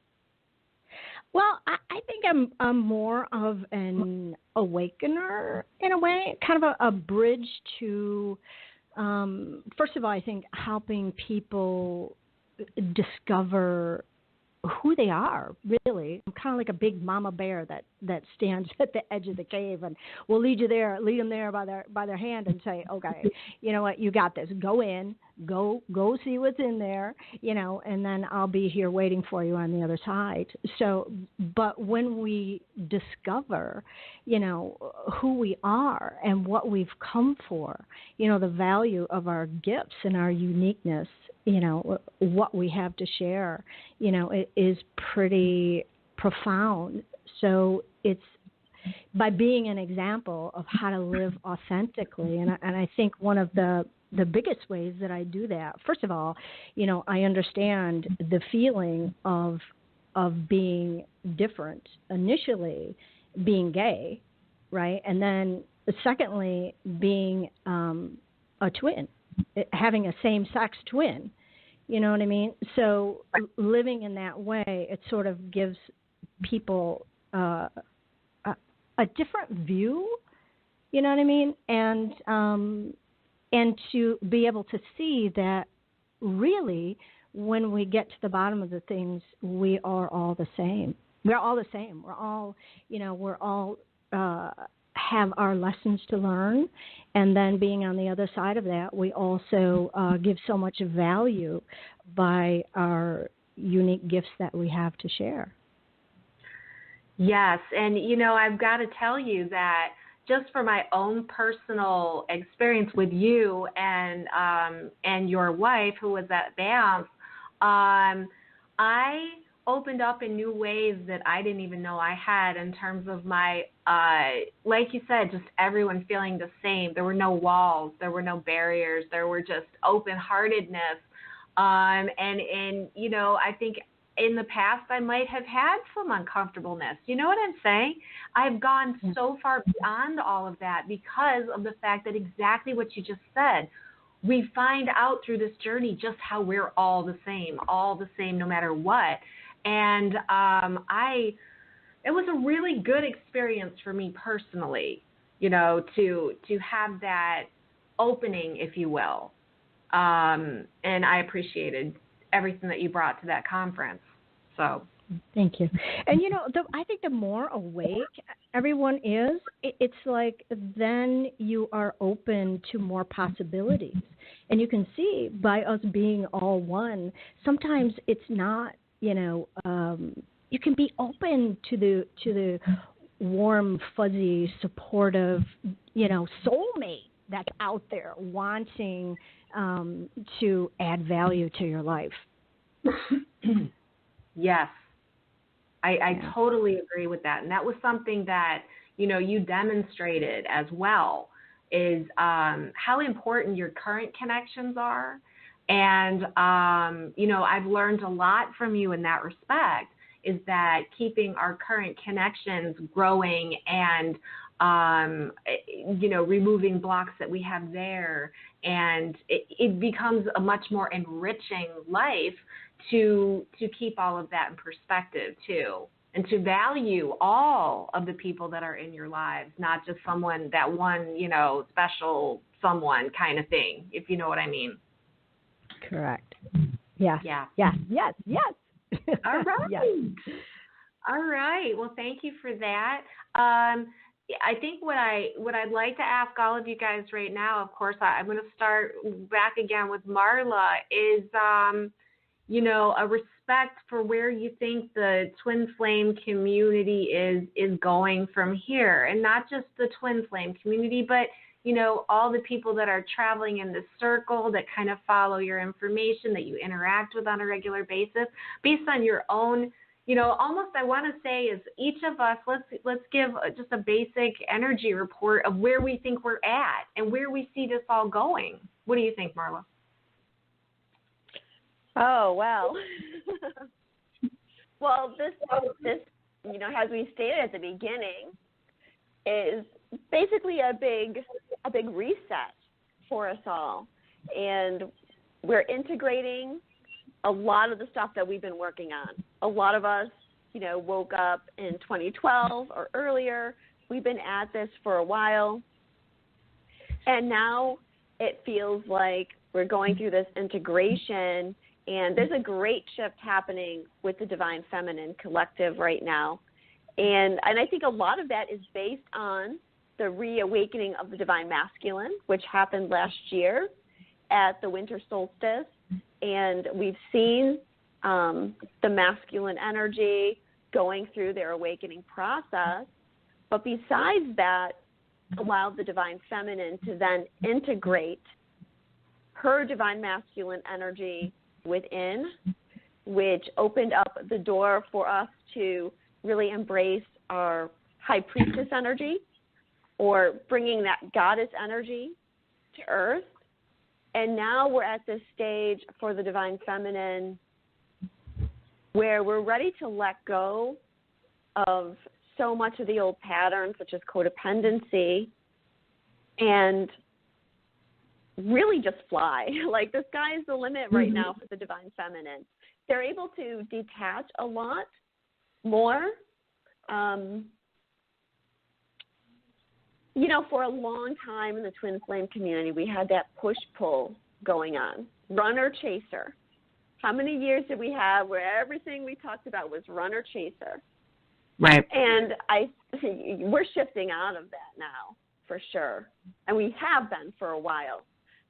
Well, I think I'm more of an awakener in a way, kind of a bridge to, first of all, I think helping people discover who they are, really. I'm kind of like a big mama bear that stands at the edge of the cave and will lead them there by their hand and say, okay, you know what, you got this. Go in, go see what's in there, and then I'll be here waiting for you on the other side. So, but when we discover, who we are and what we've come for, the value of our gifts and our uniqueness, what we have to share, it is pretty profound. So it's by being an example of how to live authentically. And I think one of the biggest ways that I do that, first of all, I understand the feeling of being different, initially being gay, right? And then secondly, being a twin, having a same-sex twin, you know what I mean? So living in that way, it sort of gives people a different view, you know what I mean? And to be able to see that really when we get to the bottom of the things, we are all the same. We're all the same. We're all, we're all have our lessons to learn, and then being on the other side of that, we also give so much value by our unique gifts that we have to share. Yes, and I've got to tell you that just for my own personal experience with you and your wife who was at Banff, I opened up in new ways that I didn't even know I had in terms of my, like you said, just everyone feeling the same. There were no walls. There were no barriers. There were just open-heartedness. And I think in the past I might have had some uncomfortableness. You know what I'm saying? I've gone so far beyond all of that because of the fact that exactly what you just said. We find out through this journey just how we're all the same no matter what. And it was a really good experience for me personally, to have that opening, if you will. And I appreciated everything that you brought to that conference. So thank you. And I think the more awake everyone is, it's like then you are open to more possibilities. And you can see by us being all one, sometimes it's not. You can be open to the warm, fuzzy, supportive, soulmate that's out there wanting to add value to your life. Yes, I totally agree with that. And that was something that, you demonstrated as well, is how important your current connections are. And, I've learned a lot from you in that respect, is that keeping our current connections growing and, removing blocks that we have there. And it becomes a much more enriching life to keep all of that in perspective, too. And to value all of the people that are in your lives, not just that one, special someone kind of thing, if you know what I mean. Correct. Yes. Yeah. Yes. All right. Yes. All right. Well, thank you for that. I think what I'd like to ask all of you guys right now, of course, I'm going to start back again with Marla, is, a respect for where you think the Twin Flame community is going from here. And not just the Twin Flame community, but all the people that are traveling in this circle that kind of follow your information, that you interact with on a regular basis, based on your own, almost I want to say is each of us, let's give just a basic energy report of where we think we're at and where we see this all going. What do you think, Marla? Oh, well. Well, this, as we stated at the beginning, is basically a big reset for us all. And we're integrating a lot of the stuff that we've been working on. A lot of us, woke up in 2012 or earlier. We've been at this for a while. And now it feels like we're going through this integration, and there's a great shift happening with the Divine Feminine Collective right now. And I think a lot of that is based on the reawakening of the Divine Masculine, which happened last year at the winter solstice. And we've seen the masculine energy going through their awakening process. But besides that, allowed the Divine Feminine to then integrate her Divine Masculine energy within, which opened up the door for us to really embrace our High Priestess energy, or bringing that goddess energy to earth. And now we're at this stage for the Divine Feminine where we're ready to let go of so much of the old patterns, such as codependency, and really just fly. Like, the sky's the limit right now for the Divine Feminine. They're able to detach a lot more. For a long time in the twin flame community, we had that push-pull going on, runner chaser. How many years did we have where everything we talked about was runner chaser? Right. And we're shifting out of that now, for sure. And we have been for a while.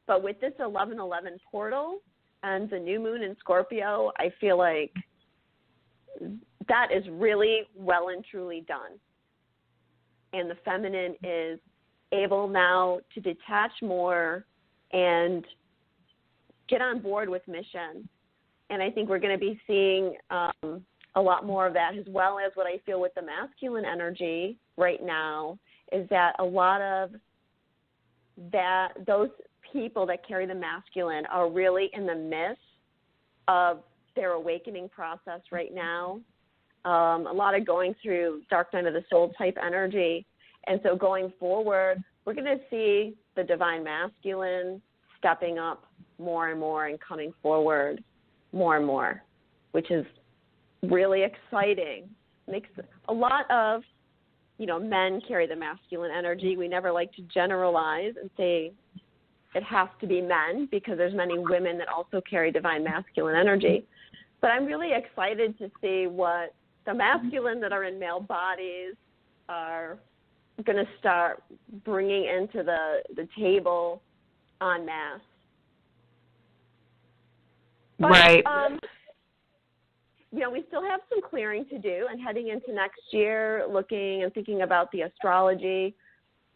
But with this 11/11 portal and the new moon in Scorpio, I feel like that is really well and truly done. And the feminine is able now to detach more and get on board with mission. And I think we're going to be seeing a lot more of that, as well as what I feel with the masculine energy right now is that a lot of those people that carry the masculine are really in the midst of their awakening process right now. A lot of going through dark night of the soul type energy. And so going forward, we're going to see the divine masculine stepping up more and more and coming forward more and more, which is really exciting. Makes a lot of, men carry the masculine energy. We never like to generalize and say it has to be men, because there's many women that also carry divine masculine energy. But I'm really excited to see what the masculine that are in male bodies are going to start bringing into the table en masse. But, right. We still have some clearing to do, and heading into next year, looking and thinking about the astrology,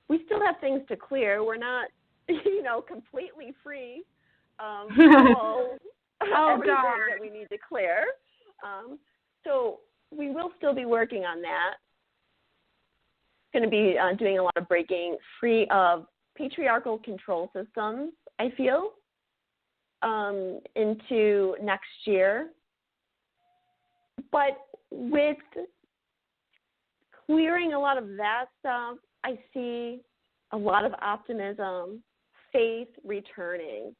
we still have things to clear. We're not, completely free from all everything that we need to clear. So we will still be working on that. Going to be doing a lot of breaking free of patriarchal control systems, I feel, into next year. But with clearing a lot of that stuff, I see a lot of optimism, faith returning.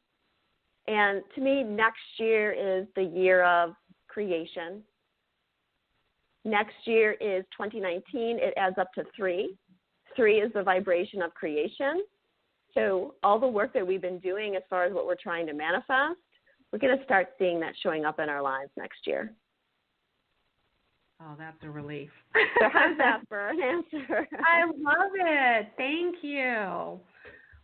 And to me, next year is the year of creation. Next year is 2019. It adds up to 3. 3 is the vibration of creation. So all the work that we've been doing as far as what we're trying to manifest, we're going to start seeing that showing up in our lives next year. Oh, that's a relief. So how's that for an answer? I love it. Thank you.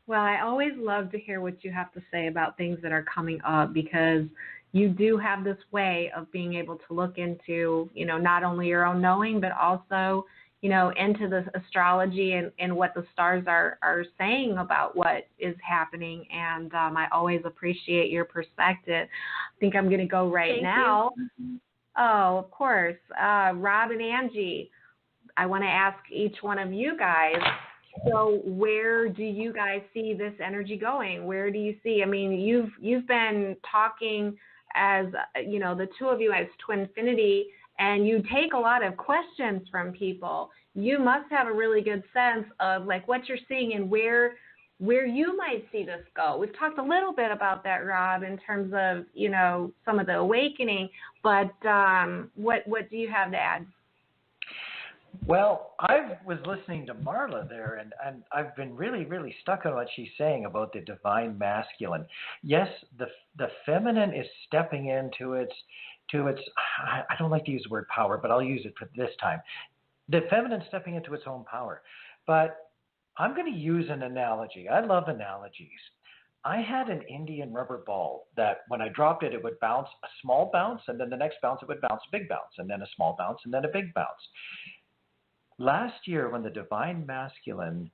Well, I always love to hear what you have to say about things that are coming up, because you do have this way of being able to look into, not only your own knowing, but also, into the astrology and what the stars are saying about what is happening. And I always appreciate your perspective. I think I'm going to go right now. You. Oh, of course. Rob and Angie, I want to ask each one of you guys, so where do you guys see this energy going? Where do you see, you've been talking as, the two of you as Twinfinity, and you take a lot of questions from people. You must have a really good sense of what you're seeing and where where you might see this go. We've talked a little bit about that, Rob, in terms of, some of the awakening, but what do you have to add? Well, I was listening to Marla there, and I've been really, really stuck on what she's saying about the divine masculine. Yes, the feminine is stepping into its I don't like to use the word power, but I'll use it for this time. The feminine stepping into its own power. But I'm going to use an analogy. I love analogies. I had an Indian rubber ball that when I dropped it, it would bounce a small bounce, and then the next bounce, it would bounce a big bounce, and then a small bounce, and then a big bounce. Last year, when the divine masculine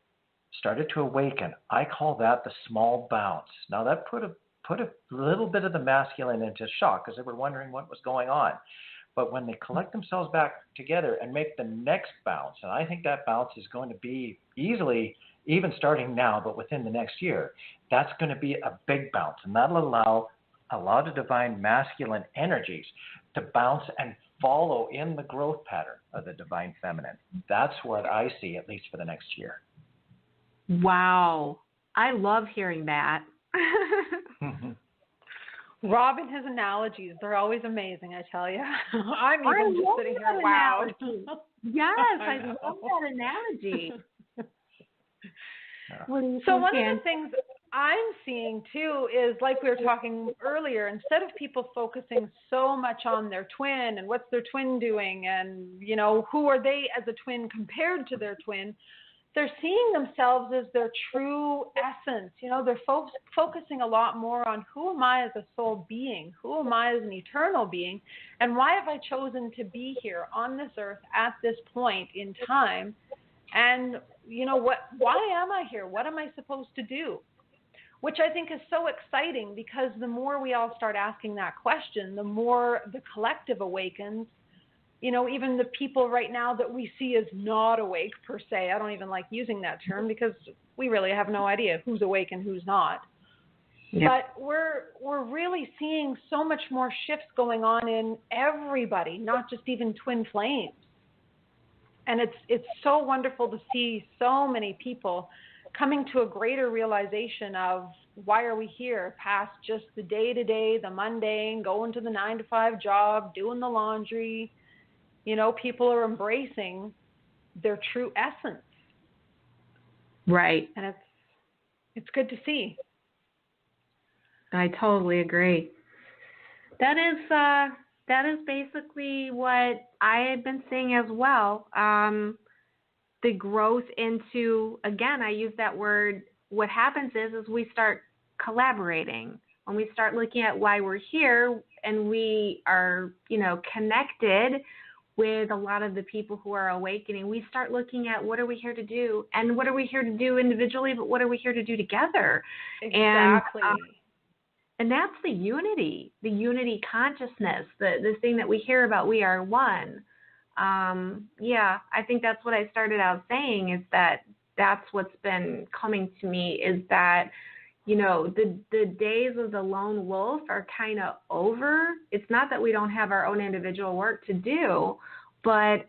started to awaken, I call that the small bounce. Now, that put a little bit of the masculine into shock because they were wondering what was going on. But when they collect themselves back together and make the next bounce, and I think that bounce is going to be easily, even starting now, but within the next year, that's going to be a big bounce. And that'll allow a lot of divine masculine energies to bounce and follow in the growth pattern of the divine feminine. That's what I see, at least for the next year. Wow. I love hearing that. Rob and his analogies, they're always amazing, I tell you. I'm even just sitting here, wow. Yes, I love that analogy. So one of the things I'm seeing too is, like we were talking earlier, instead of people focusing so much on their twin and what's their twin doing and, who are they as a twin compared to their twin, they're seeing themselves as their true essence. They're focusing a lot more on who am I as a soul being? Who am I as an eternal being? And why have I chosen to be here on this earth at this point in time? And, why am I here? What am I supposed to do? Which I think is so exciting, because the more we all start asking that question, the more the collective awakens. Even the people right now that we see as not awake per se, I don't even like using that term because we really have no idea who's awake and who's not. Yep. But we're really seeing so much more shifts going on in everybody, not just even twin flames. And it's so wonderful to see so many people coming to a greater realization of why are we here past just the day-to-day, the mundane, going to the 9-to-5 job, doing the laundry. People are embracing their true essence. Right. And it's good to see. I totally agree. That is basically what I have been seeing as well. The growth into, again, I use that word, what happens is we start collaborating. When we start looking at why we're here and we are, connected with a lot of the people who are awakening, we start looking at what are we here to do, and what are we here to do individually, but what are we here to do together? Exactly. And that's the unity consciousness, the thing that we hear about, we are one. I think that's what I started out saying, is that's what's been coming to me, is that, the days of the lone wolf are kind of over. It's not that we don't have our own individual work to do, but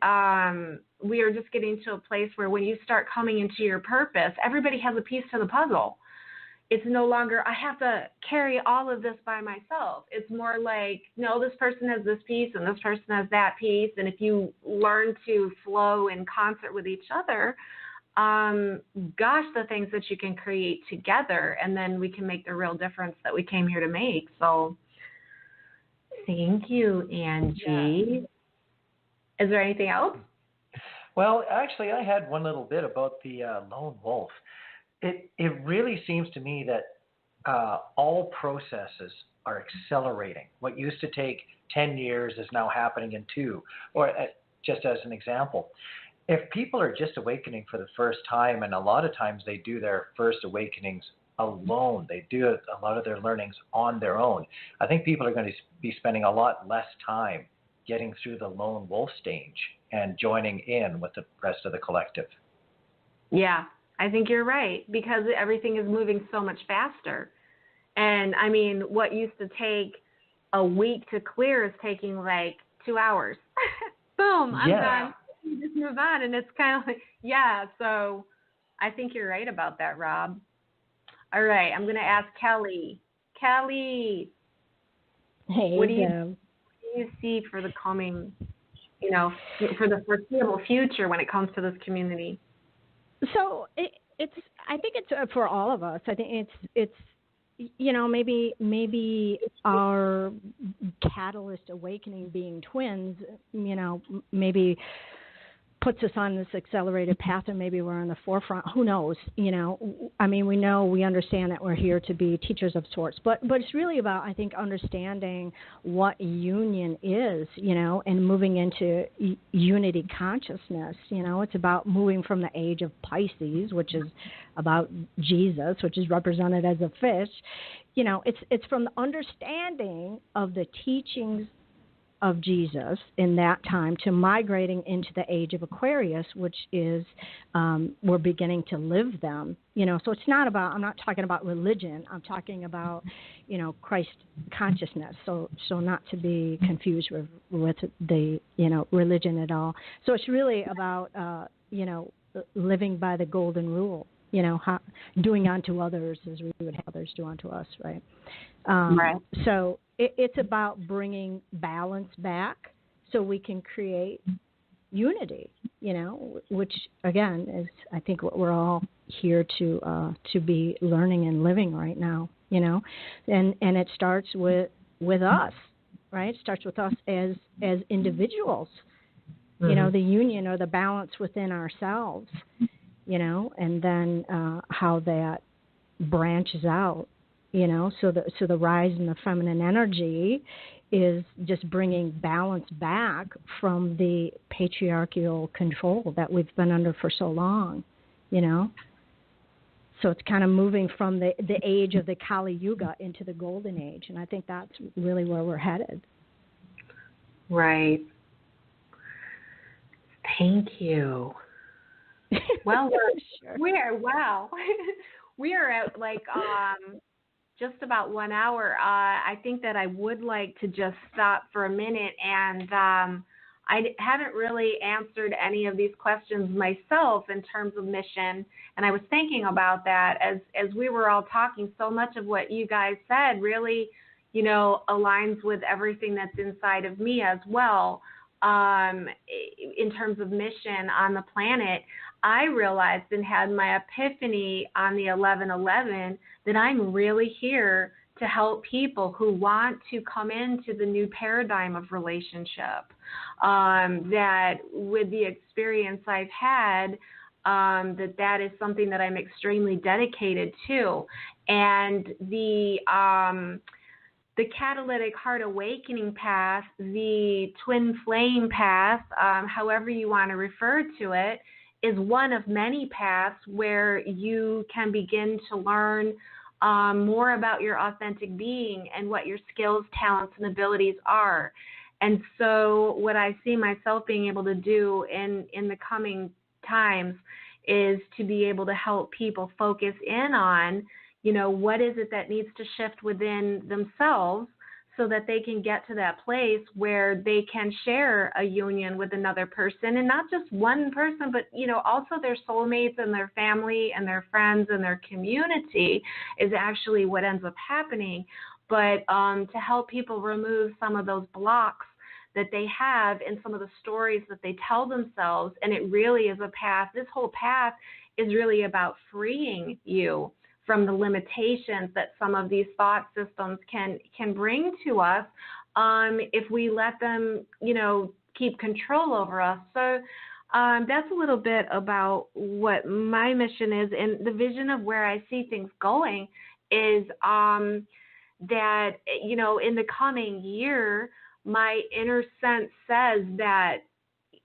we are just getting to a place where when you start coming into your purpose, everybody has a piece to the puzzle. It's no longer, I have to carry all of this by myself. It's more like, no, this person has this piece and this person has that piece. And if you learn to flow in concert with each other, the things that you can create together, and then we can make the real difference that we came here to make. So thank you, Angie. Yeah. Is there anything else? Well, actually, I had one little bit about the lone wolf. It really seems to me that all processes are accelerating. What used to take 10 years is now happening in 2, or just as an example. If people are just awakening for the first time, and a lot of times they do their first awakenings alone, they do a lot of their learnings on their own, I think people are going to be spending a lot less time getting through the lone wolf stage and joining in with the rest of the collective. Yeah, I think you're right, because everything is moving so much faster. And I mean, what used to take a week to clear is taking like 2 hours. Boom, I'm done. You just move on, and it's kind of like, so I think you're right about that, Rob. All right, I'm going to ask Kelly. Kelly, Hey, what do you see for the coming, for the foreseeable future when it comes to this community? So I think it's for all of us. I think it's maybe our catalyst awakening being twins, maybe puts us on this accelerated path, and maybe we're on the forefront. Who knows? We understand that we're here to be teachers of sorts, but it's really about, I think, understanding what union is, and moving into unity consciousness. It's about moving from the age of Pisces, which is about Jesus, which is represented as a fish. It's from the understanding of the teachings of Jesus in that time to migrating into the age of Aquarius, which is we're beginning to live them. So it's not about, I'm not talking about religion, I'm talking about, Christ consciousness. So not to be confused with the, religion at all. So it's really about, living by the golden rule. Doing unto others as we would have others do unto us, right? Right. So it's about bringing balance back so we can create unity, which again is, I think, what we're all here to be learning and living right now, and it starts with us, right? It starts with us as individuals, Mm-hmm. The union or the balance within ourselves. And then how that branches out, so the rise in the feminine energy is just bringing balance back from the patriarchal control that we've been under for so long, So it's kind of moving from the age of the Kali Yuga into the golden age, and I think that's really where we're headed. Right. Thank you. Well, we are at just about 1 hour. I think that I would like to just stop for a minute, and I haven't really answered any of these questions myself in terms of mission, and I was thinking about that as we were all talking. So much of what you guys said really, aligns with everything that's inside of me as well. In terms of mission on the planet, I realized and had my epiphany on the 11/11 that I'm really here to help people who want to come into the new paradigm of relationship. That with the experience I've had, that is something that I'm extremely dedicated to. And the catalytic heart awakening path, the twin flame path, however you want to refer to it, is one of many paths where you can begin to learn more about your authentic being and what your skills, talents, and abilities are. And so what I see myself being able to do in the coming times is to be able to help people focus in on, what is it that needs to shift within themselves so that they can get to that place where they can share a union with another person, and not just one person, but, also their soulmates and their family and their friends and their community is actually what ends up happening. But to help people remove some of those blocks that they have in some of the stories that they tell themselves. And it really is a path. This whole path is really about freeing you from the limitations that some of these thought systems can bring to us if we let them, keep control over us. So that's a little bit about what my mission is. And the vision of where I see things going is that, in the coming year, my inner sense says that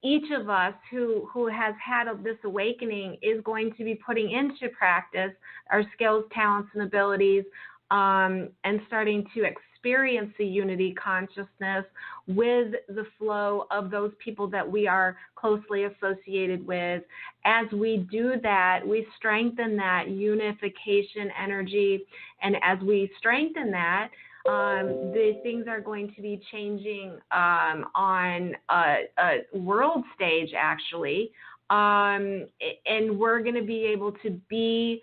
each of us who has had this awakening is going to be putting into practice our skills, talents, and abilities, and starting to experience the unity consciousness with the flow of those people that we are closely associated with. As we do that, we strengthen that unification energy, and as we strengthen that, the things are going to be changing on a world stage, actually, and we're going to be able to be,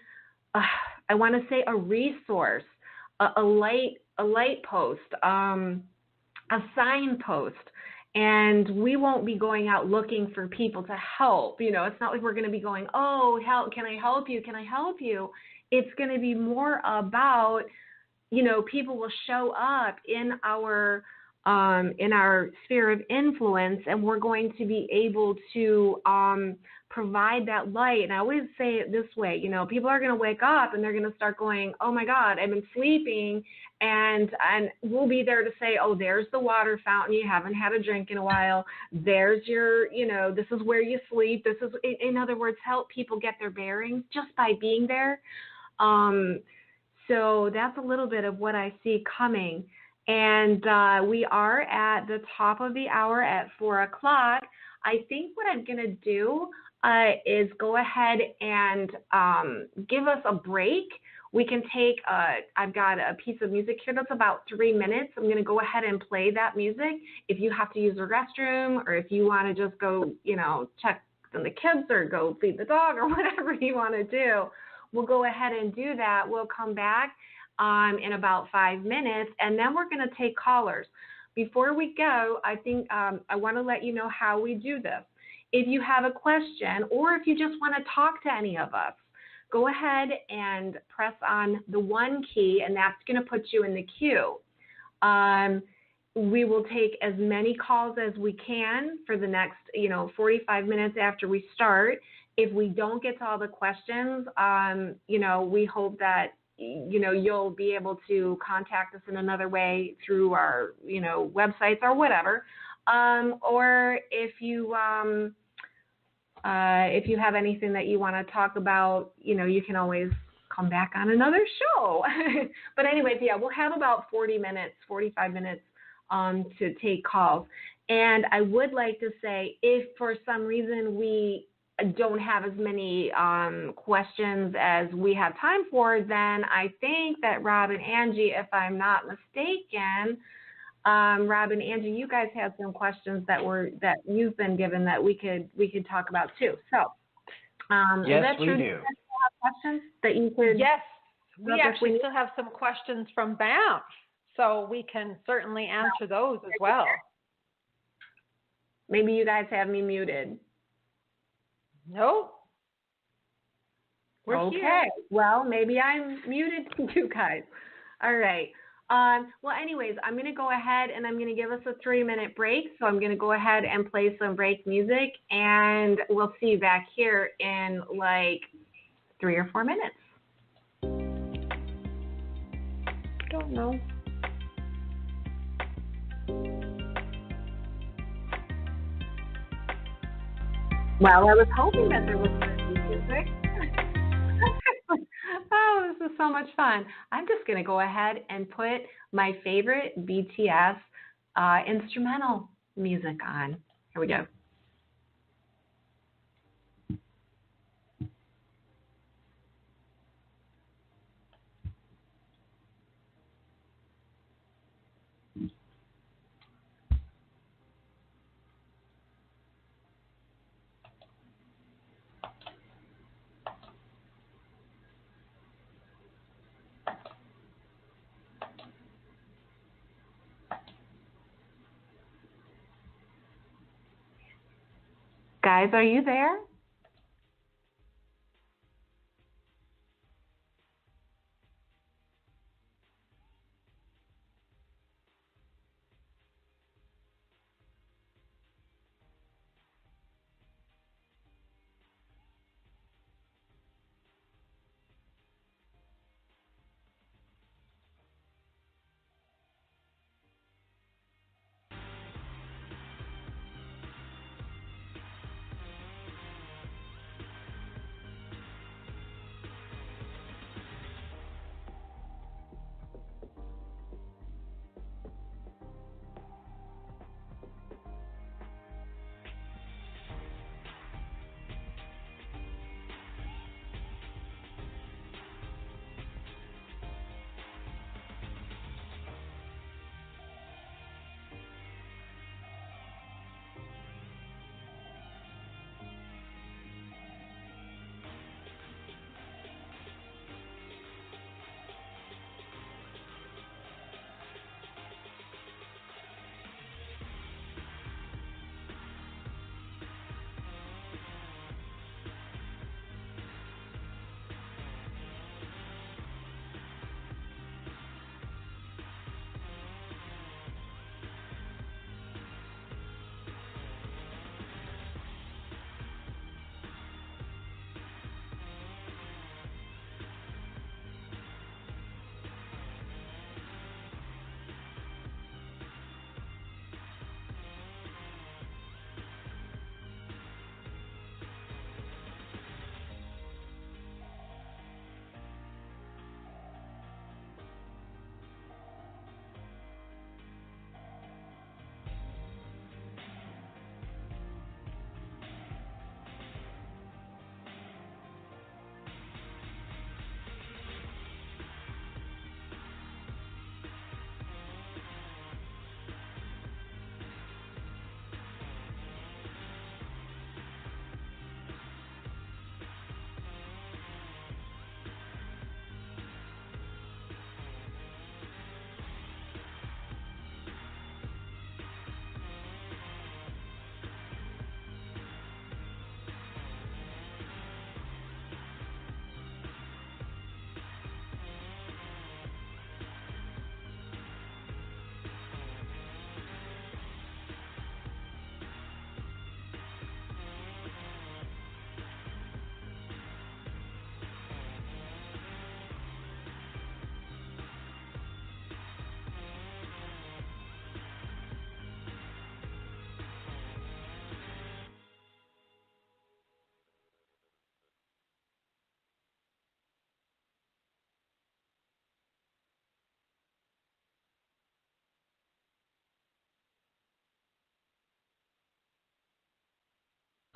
I want to say a resource, a light post, a signpost. And we won't be going out looking for people to help. You know, it's not like we're going to be going, oh, help, can I help you? Can I help you? It's going to be more about, you know, people will show up in our sphere of influence, and we're going to be able to provide that light. And I always say it this way, you know, people are going to wake up and they're going to start going, oh my God, I've been sleeping, and we'll be there to say, oh, there's the water fountain. You haven't had a drink in a while. There's your, you know, this is where you sleep. This is, in other words, help people get their bearings just by being there. So that's a little bit of what I see coming. And we are at the top of the hour at 4 o'clock. I think what I'm going to do is go ahead and give us a break. We can take, I've got a piece of music here that's about 3 minutes. I'm going to go ahead and play that music. If you have to use the restroom, or if you want to just go, you know, check on the kids or go feed the dog or whatever you want to do, we'll go ahead and do that. We'll come back in about 5 minutes, and then we're going to take callers. Before we go, I think I want to let you know how we do this. If you have a question, or if you just want to talk to any of us, go ahead and press on the 1 key, and that's going to put you in the queue. We will take as many calls as we can for the next, 45 minutes after we start. If we don't get to all the questions, we hope that, you'll be able to contact us in another way through our, websites or whatever. Or if you have anything that you want to talk about, you can always come back on another show. But anyways, yeah, we'll have about 45 minutes to take calls. And I would like to say, if for some reason we don't have as many questions as we have time for, then I think that Rob and Angie, if I'm not mistaken, Rob and Angie, you guys had some questions that you've been given that we could talk about too. So, yes, is that true? We do. You have questions that you could? Yes, we actually still have some questions from Banff, so we can certainly answer those as well. Maybe you guys have me muted. Nope. We're okay. Here. Well, maybe I'm muted you guys. All right. Well, anyways, I'm going to go ahead and I'm going to give us a 3-minute break. So I'm going to go ahead and play some break music, and we'll see you back here in like 3 or 4 minutes. Don't know. Well, I was hoping that there was music. Oh, this is so much fun. I'm just going to go ahead and put my favorite BTS instrumental music on. Here we go. Guys, are you there?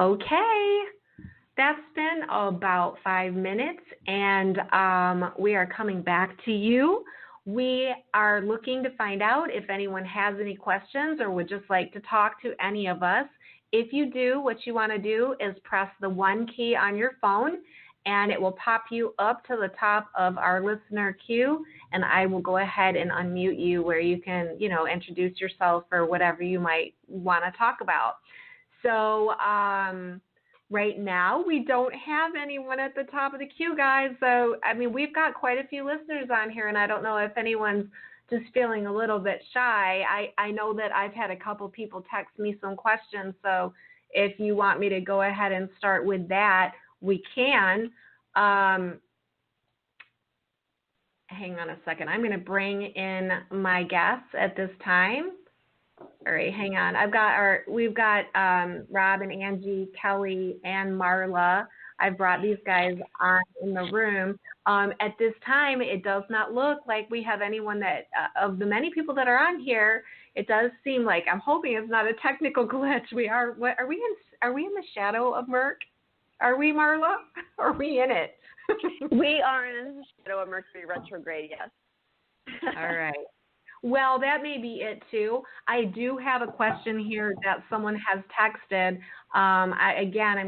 Okay. That's been about 5 minutes, and we are coming back to you. We are looking to find out if anyone has any questions or would just like to talk to any of us. If you do, what you want to do is press the 1 key on your phone, and it will pop you up to the top of our listener queue, and I will go ahead and unmute you where you can, introduce yourself or whatever you might want to talk about. So right now, we don't have anyone at the top of the queue, guys. So, we've got quite a few listeners on here, and I don't know if anyone's just feeling a little bit shy. I know that I've had a couple people text me some questions, so if you want me to go ahead and start with that, we can. Hang on a second. I'm going to bring in my guests at this time. All right, hang on. We've got Rob and Angie, Kelly, and Marla. I've brought these guys on in the room. At this time, it does not look like we have anyone that, of the many people that are on here, it does seem like, I'm hoping it's not a technical glitch. Are we in the shadow of Merc? Are we, Marla? Are we in it? We are in the shadow of Mercury retrograde, yes. All right. Well, that may be it, too. I do have a question here that someone has texted. I'm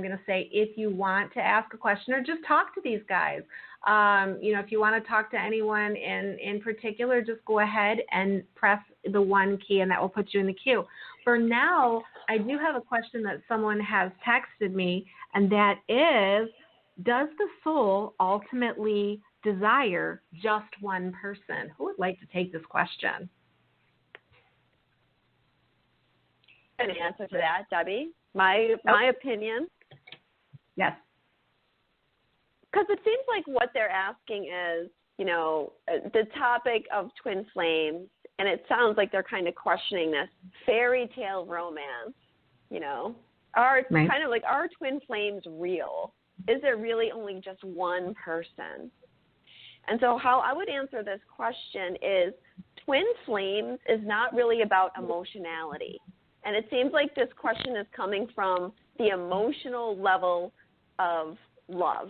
going to say if you want to ask a question or just talk to these guys. If you want to talk to anyone in particular, just go ahead and press the 1 key, and that will put you in the queue. For now, I do have a question that someone has texted me, and that is, does the soul ultimately desire just one person? Who would like to take this question? An answer to that, Debbie. My opinion. Yes. Because it seems like what they're asking is, the topic of twin flames, and it sounds like they're kind of questioning this fairy tale romance. Are twin flames real? Is there really only just one person? And so how I would answer this question is twin flames is not really about emotionality. And it seems like this question is coming from the emotional level of love.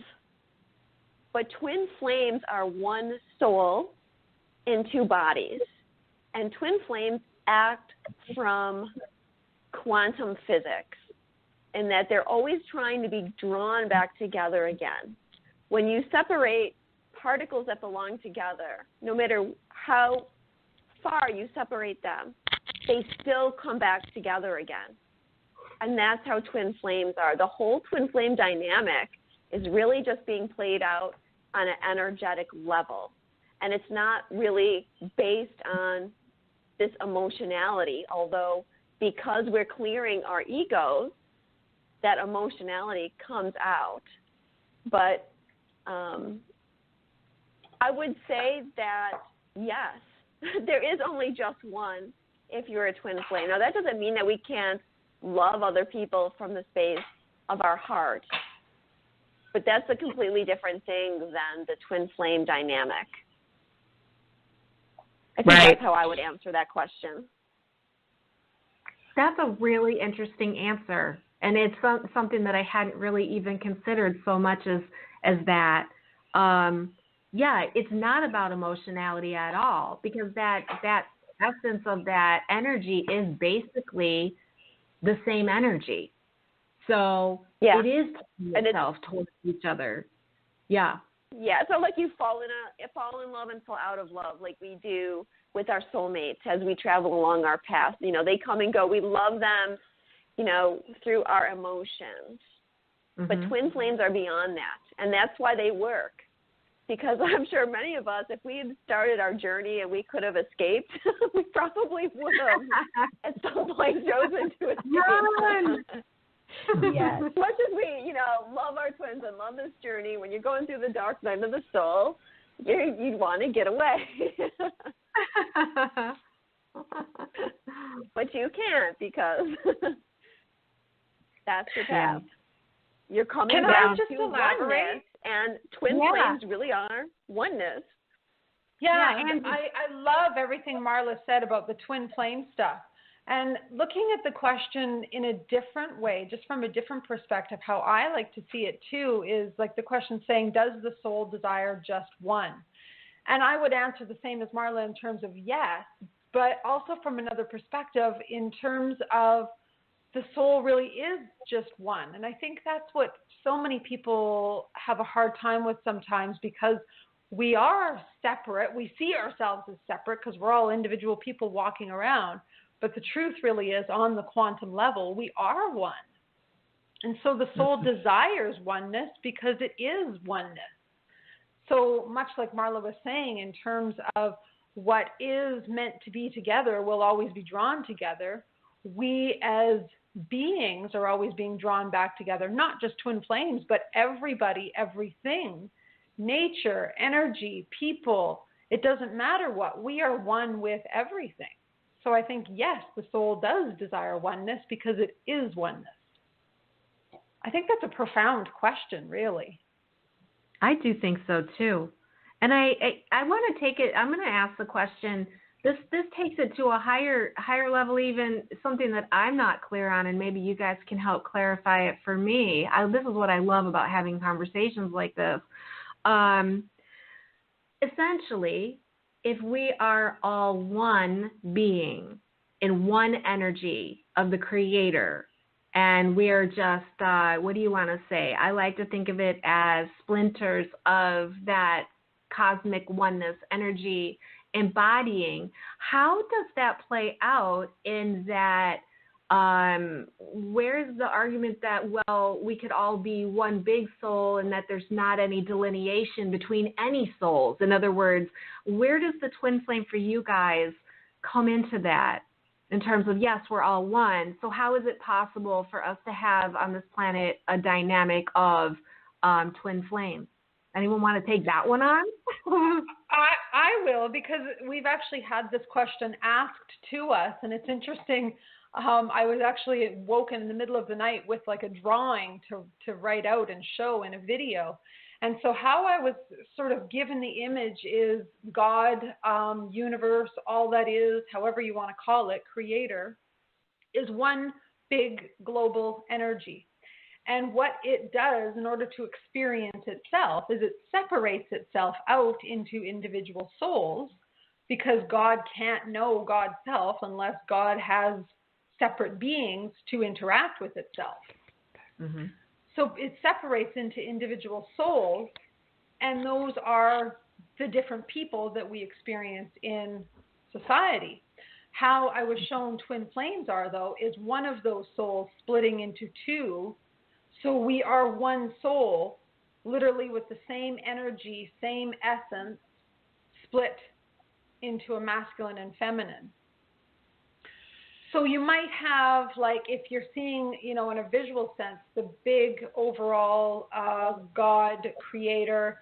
But twin flames are one soul in 2 bodies. And twin flames act from quantum physics in that they're always trying to be drawn back together again. When you separate particles that belong together, no matter how far you separate them, they still come back together again. And that's how twin flames are. The whole twin flame dynamic is really just being played out on an energetic level. And it's not really based on this emotionality, although because we're clearing our egos, that emotionality comes out. But I would say that, yes, there is only just one if you're a twin flame. Now, that doesn't mean that we can't love other people from the space of our heart, but that's a completely different thing than the twin flame dynamic. I think that's how I would answer that question. That's a really interesting answer, and it's something that I hadn't really even considered so much as that. It's not about emotionality at all, because that essence of that energy is basically the same energy. So it is itself towards each other. Yeah. Yeah, so like you fall in love and fall out of love like we do with our soulmates as we travel along our path. They come and go. We love them, through our emotions. Mm-hmm. But twin flames are beyond that, and that's why they work. Because I'm sure many of us, if we had started our journey and we could have escaped, we probably would have at some point chosen to escape. Yes. As much as we, love our twins and love this journey, when you're going through the dark night of the soul, you'd want to get away. But you can't, because that's the path. You're coming down to oneness, and twin flames really are oneness. Yeah, and I love everything Marla said about the twin flame stuff. And looking at the question in a different way, just from a different perspective, how I like to see it too is like the question saying, does the soul desire just one? And I would answer the same as Marla in terms of yes, but also from another perspective in terms of the soul really is just one. And I think that's what so many people have a hard time with sometimes, because we are separate. We see ourselves as separate because we're all individual people walking around. But the truth really is, on the quantum level, we are one. And so the soul desires oneness because it is oneness. So much like Marla was saying, in terms of what is meant to be together will always be drawn together, we as beings are always being drawn back together, not just twin flames, but everybody, everything, nature, energy, people. It doesn't matter what. We are one with everything. So I think, yes, the soul does desire oneness because it is oneness. I think that's a profound question, really. I do think so too. And I want to take it, I'm going to ask the question, this takes it to a higher level, even something that I'm not clear on, and maybe you guys can help clarify it for me. This is what I love about having conversations like this. Essentially, if we are all one being in one energy of the Creator, and we are just, what do you want to say? I like to think of it as splinters of that cosmic oneness energy embodying. How does that play out in that, where's the argument that, well, we could all be one big soul and that there's not any delineation between any souls? In other words, where does the twin flame for you guys come into that in terms of, yes, we're all one. So how is it possible for us to have on this planet a dynamic of twin flames? Anyone want to take that one on? I will, because we've actually had this question asked to us, and it's interesting. I was actually woken in the middle of the night with like a drawing to write out and show in a video. And so how I was sort of given the image is God, universe, all that is, however you want to call it, Creator, is one big global energy. And what it does in order to experience itself is it separates itself out into individual souls, because God can't know God's self unless God has separate beings to interact with itself. Mm-hmm. So it separates into individual souls, and those are the different people that we experience in society. How I was shown twin flames are, though, is one of those souls splitting into two. So we are one soul, literally with the same energy, same essence, split into a masculine and feminine. So you might have, like, if you're seeing, in a visual sense, the big overall God creator,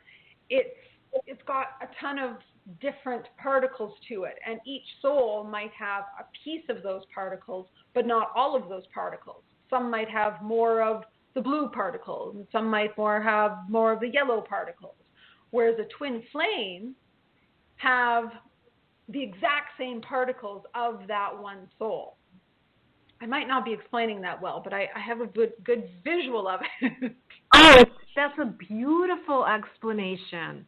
it's got a ton of different particles to it, and each soul might have a piece of those particles, but not all of those particles. Some might have more of the blue particles, and some might have more of the yellow particles, whereas a twin flame have the exact same particles of that one soul. I might not be explaining that well, but I have a good visual of it. Oh, that's a beautiful explanation.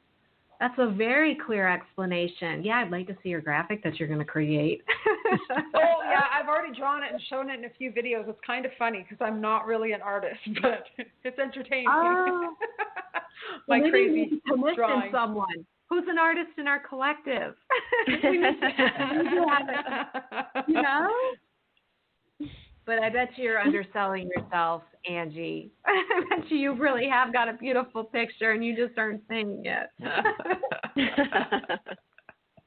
That's a very clear explanation. Yeah, I'd like to see your graphic that you're going to create. Oh, yeah, I've already drawn it and shown it in a few videos. It's kind of funny because I'm not really an artist, but it's entertaining. Oh. My well, crazy drawing. Someone who's an artist in our collective. We need to have it, But I bet you're underselling yourself, Angie. I bet you really have got a beautiful picture and you just aren't seeing it.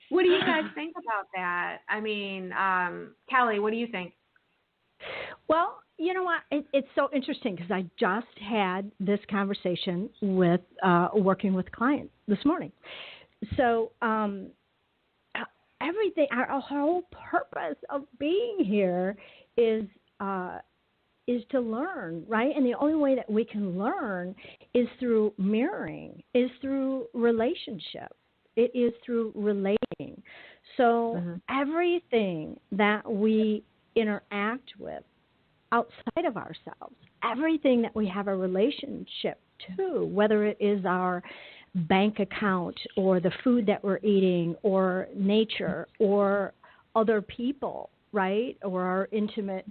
What do you guys think about that? I mean, Kelly, what do you think? Well, you know what? It's so interesting because I just had this conversation with working with clients this morning. So everything, our whole purpose of being here is to learn, right? And the only way that we can learn is through mirroring, is through relationship. It is through relating. So everything that we interact with outside of ourselves. Everything that we have a relationship to, whether it is our bank account or the food that we're eating or nature or other people, right? Or our intimate,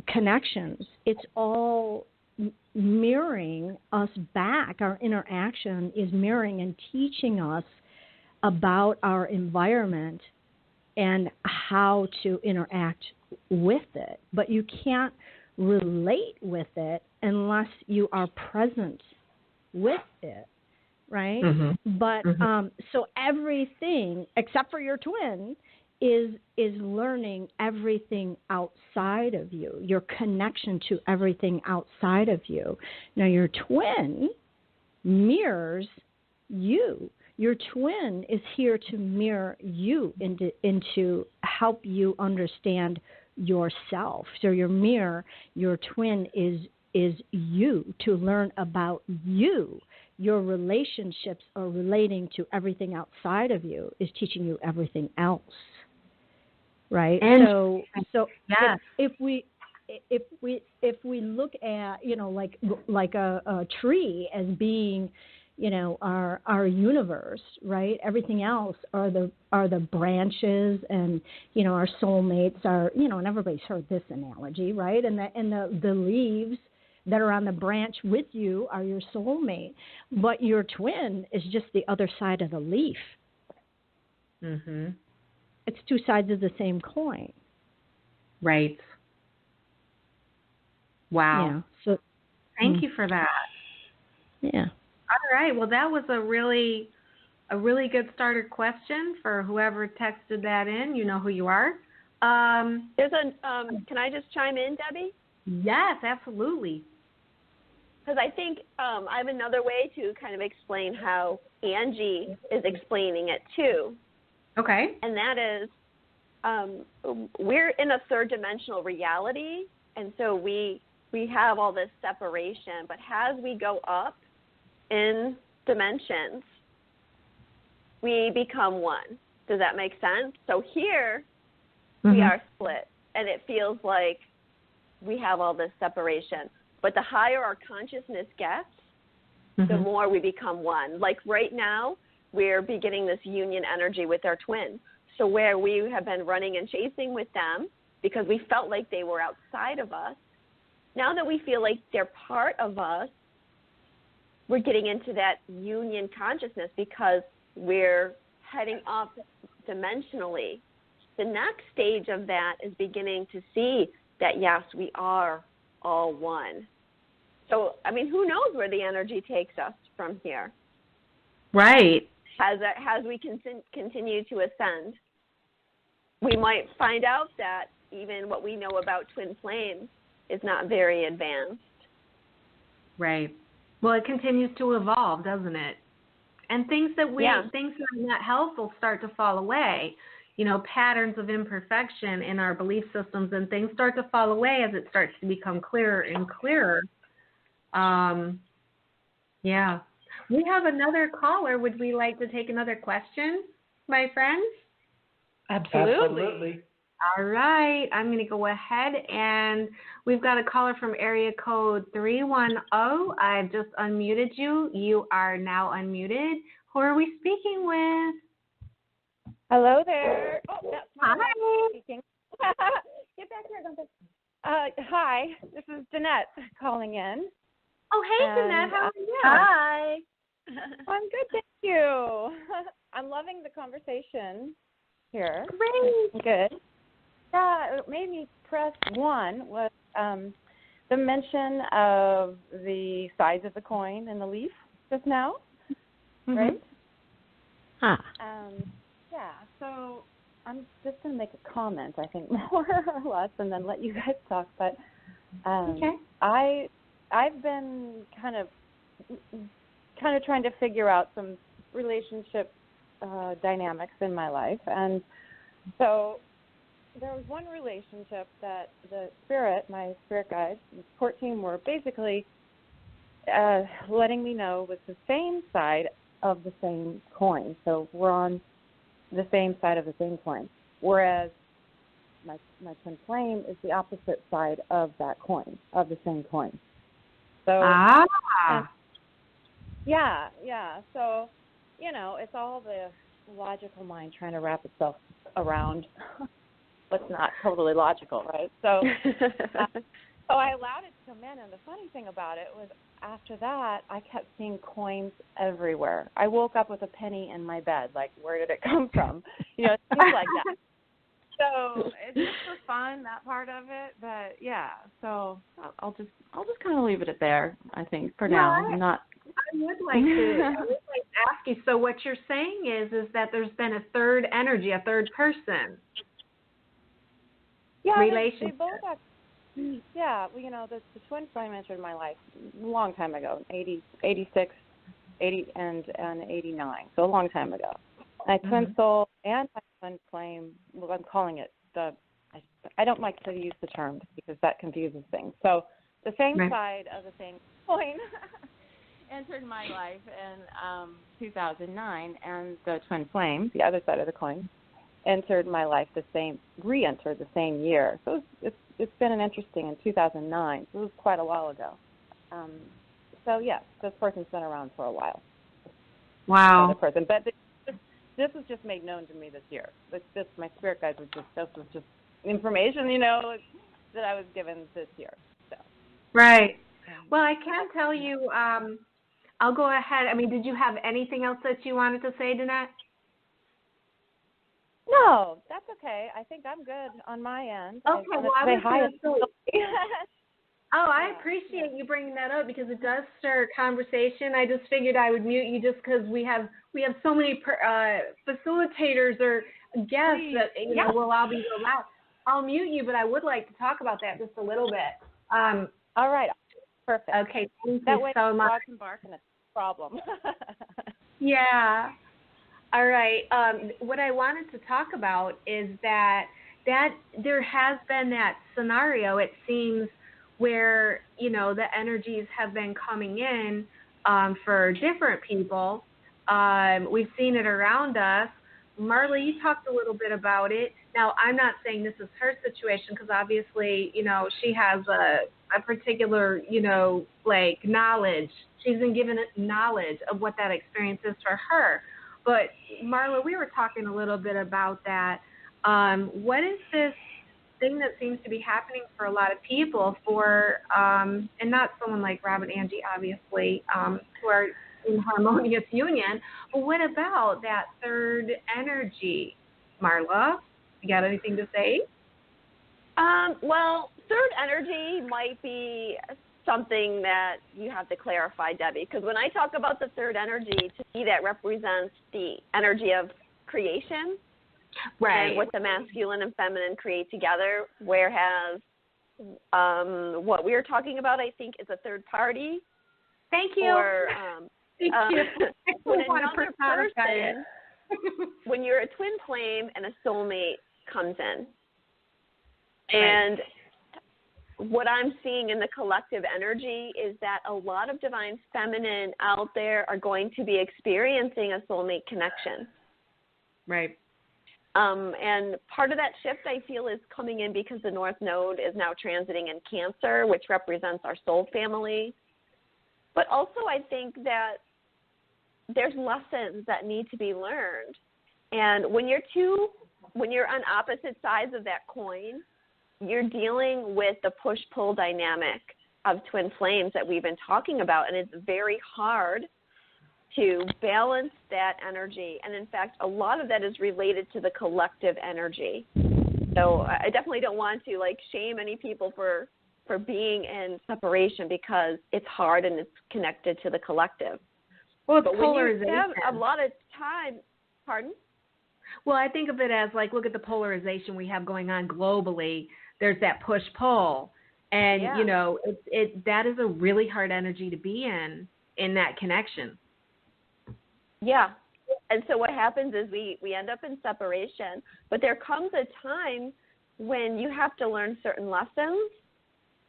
connections. It's all mirroring us back. Our interaction is mirroring and teaching us about our environment and how to interact with it. But you can't relate with it unless you are present with it, right? Mm-hmm. But mm-hmm. So everything except for your twin is learning everything outside of you, your connection to everything outside of you. Now your twin mirrors you. Your twin is here to mirror you and to help you understand yourself. So your mirror, your twin is you, to learn about you. Your relationships are relating to everything outside of you, is teaching you everything else. Right? And so yes. if we look at, like a tree as being, our universe, right? Everything else are the branches, and our soulmates are, and everybody's heard this analogy, right? And the leaves that are on the branch with you are your soulmate, but your twin is just the other side of the leaf. Mhm. It's two sides of the same coin. Right. Wow. Yeah. So thank you for that. Yeah. All right. Well, that was a really good starter question for whoever texted that in. You know who you are. There's can I just chime in, Debbie? Yes, absolutely. Because I think I have another way to kind of explain how Angie is explaining it too. Okay. And that is, we're in a third dimensional reality, and so we have all this separation. But as we go up in dimensions, we become one. Does that make sense? So here, we are split, and it feels like we have all this separation. But the higher our consciousness gets, the more we become one. Like right now, we're beginning this union energy with our twin. So where we have been running and chasing with them because we felt like they were outside of us, now that we feel like they're part of us, we're getting into that union consciousness because we're heading up dimensionally. The next stage of that is beginning to see that, yes, we are all one. So, I mean, who knows where the energy takes us from here? Right. As we continue to ascend, we might find out that even what we know about twin flames is not very advanced. Right. Well, it continues to evolve, doesn't it? And things that are not helpful start to fall away. Patterns of imperfection in our belief systems and things start to fall away as it starts to become clearer and clearer. Yeah. We have another caller. Would we like to take another question, my friends? Absolutely. All right. I'm going to go ahead, and we've got a caller from area code 310. I've just unmuted you. You are now unmuted. Who are we speaking with? Hello there. Oh, that's my Hi. wife speaking. Get back here, don't hi, this is Danette calling in. Oh, hey, Danette. How are you? Hi. I'm good, thank you. I'm loving the conversation here. Great. Good. Yeah, it made me press one was the mention of the sides of the coin and the leaf just now, right? Ah. Yeah, so I'm just going to make a comment, I think, more or less, and then let you guys talk. But Okay. I've been kind of trying to figure out some relationship dynamics in my life, and so there was one relationship that my spirit guides, the support team were basically letting me know was the same side of the same coin. So we're on the same side of the same coin. Whereas my twin flame is the opposite side of that coin, of the same coin. So yeah. So, it's all the logical mind trying to wrap itself around what's not totally logical, right? So, so I allowed it to come in, and the funny thing about it was after that, I kept seeing coins everywhere. I woke up with a penny in my bed, like, where did it come from? Things like that. So it's just for fun, that part of it. But yeah, so I'll just kind of leave it at there, I think, for now. I would like to ask you. So what you're saying is that there's been a third energy, a third person. Yeah, relationship. They both have. Yeah, well, the twin flame entered my life a long time ago, 86, 80, and 89, so a long time ago. My twin soul and my twin flame, well, I'm calling it I don't like to use the term because that confuses things. So the same side of the same coin entered my life in 2009, and the twin flame, the other side of the coin, entered my life re-entered the same year. So it's been an interesting in 2009. So it was quite a while ago. So yes, this person's been around for a while. Wow. Person, but this was just made known to me this year. My spirit guides this was just information, that I was given this year. So. Right. Well, I can tell you. I'll go ahead. I mean, did you have anything else that you wanted to say, Danette? No, that's okay. I think I'm good on my end. Okay, I was going to say. Oh, I appreciate you bringing that up because it does stir conversation. I just figured I would mute you just because we have so many facilitators or guests that will all be so loud. I'll mute you, but I would like to talk about that just a little bit. All right, perfect. Okay, thank that you way so much. That way can bark and it's a problem. Yeah. All right. What I wanted to talk about is that there has been that scenario, it seems, where, the energies have been coming in for different people. We've seen it around us. Marla, you talked a little bit about it. Now, I'm not saying this is her situation because obviously, she has a particular, knowledge. She's been given knowledge of what that experience is for her. But, Marla, we were talking a little bit about that. What is this thing that seems to be happening for a lot of people and not someone like Rob and Angie, obviously, who are in harmonious union, but what about that third energy? Marla, you got anything to say? Well, third energy might be something that you have to clarify, Debbie, because when I talk about the third energy, to me that represents the energy of creation. Right. And what the masculine and feminine create together, whereas what we're talking about, I think, is a third party. Thank you. Or Thank you. when another person, when you're a twin flame and a soulmate comes in. And what I'm seeing in the collective energy is that a lot of divine feminine out there are going to be experiencing a soulmate connection. Right. And part of that shift, I feel, is coming in because the North Node is now transiting in Cancer, which represents our soul family. But also I think that there's lessons that need to be learned. And when you're on opposite sides of that coin, you're dealing with the push-pull dynamic of twin flames that we've been talking about, and it's very hard to balance that energy. And in fact, a lot of that is related to the collective energy. So I definitely don't want to shame any people for being in separation because it's hard and it's connected to the collective. Well, it's but polarization. When you have a lot of time, pardon? Well, I think of it as look at the polarization we have going on globally. There's that push-pull. And, that is a really hard energy to be in that connection. Yeah. And so what happens is we end up in separation, but there comes a time when you have to learn certain lessons,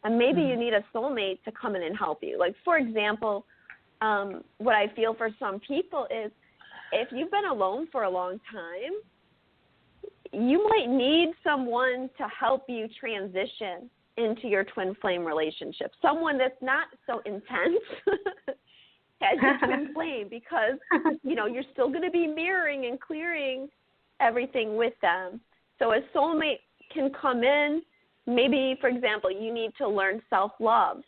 and maybe you need a soulmate to come in and help you. For example, what I feel for some people is if you've been alone for a long time, you might need someone to help you transition into your twin flame relationship, someone that's not so intense as your twin flame, because, you know, you're still going to be mirroring and clearing everything with them. So a soulmate can come in, maybe, for example, you need to learn self-love,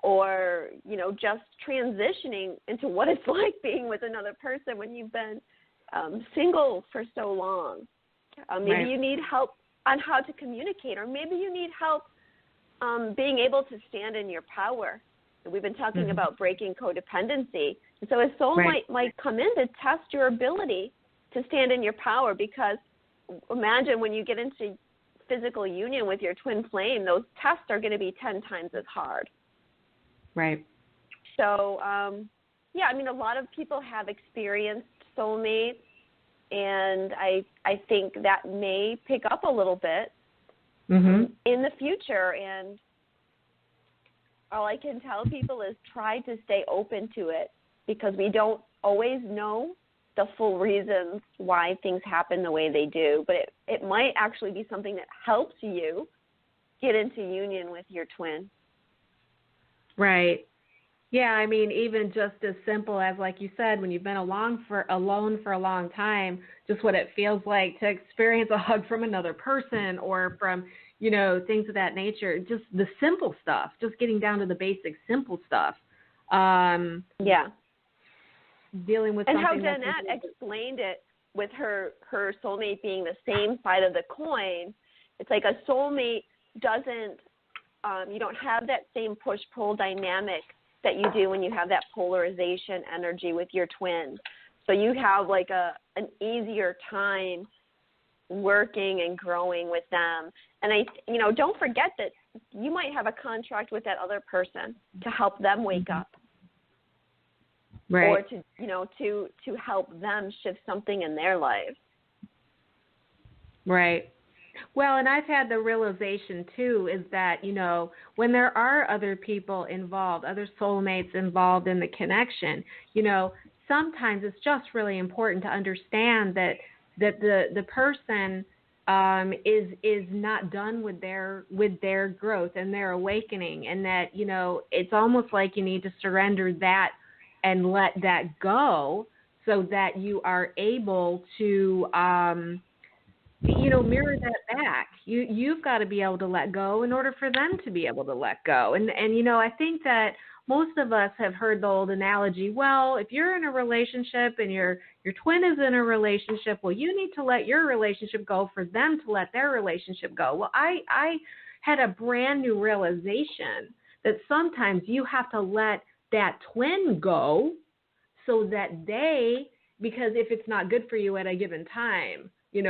or, you know, just transitioning into what it's like being with another person when you've been single for so long. Maybe you need help on how to communicate, or maybe you need help being able to stand in your power. And we've been talking about breaking codependency. And so a soulmate might come in to test your ability to stand in your power, because imagine when you get into physical union with your twin flame, those tests are going to be 10 times as hard. Right. So, yeah, I mean, a lot of people have experienced soulmates, and I think that may pick up a little bit in the future. And all I can tell people is try to stay open to it, because we don't always know the full reasons why things happen the way they do. But it might actually be something that helps you get into union with your twin. Right. Yeah, I mean, even just as simple as, like you said, when you've been alone for a long time, just what it feels like to experience a hug from another person, or from, you know, things of that nature. Just the simple stuff, just getting down to the basic simple stuff. Dealing with and something. And how Danette explained it with her soulmate being the same side of the coin. It's like a soulmate doesn't, you don't have that same push-pull dynamic that you do when you have that polarization energy with your twins. So you have like an easier time working and growing with them. And don't forget that you might have a contract with that other person to help them wake up. Right. Or to help them shift something in their life. Right. Well, and I've had the realization, too, is that, you know, when there are other people involved, other soulmates involved in the connection, you know, sometimes it's just really important to understand that the person is not done with their growth and their awakening, and that, you know, it's almost like you need to surrender that and let that go, so that you are able to mirror that back. You've got to be able to let go in order for them to be able to let go. And I think that most of us have heard the old analogy, well, if you're in a relationship and your twin is in a relationship, well, you need to let your relationship go for them to let their relationship go. Well, I had a brand new realization that sometimes you have to let that twin go, so that because if it's not good for you at a given time, you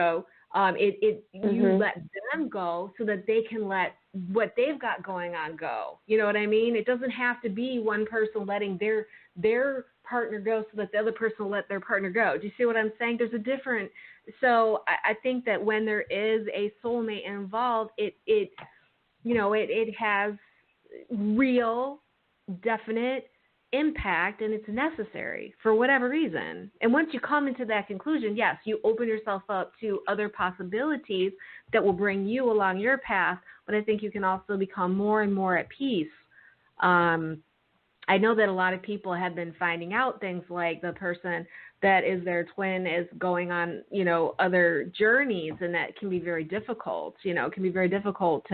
let them go so that they can let what they've got going on go. You know what I mean? It doesn't have to be one person letting their partner go so that the other person will let their partner go. Do you see what I'm saying? There's a different. So I think that when there is a soulmate involved, it has real, definite impact, and it's necessary for whatever reason. And once you come into that conclusion, yes, you open yourself up to other possibilities that will bring you along your path, but I think you can also become more and more at peace. I know that a lot of people have been finding out things like the person that is their twin is going on, other journeys, and that can be very difficult, it can be very difficult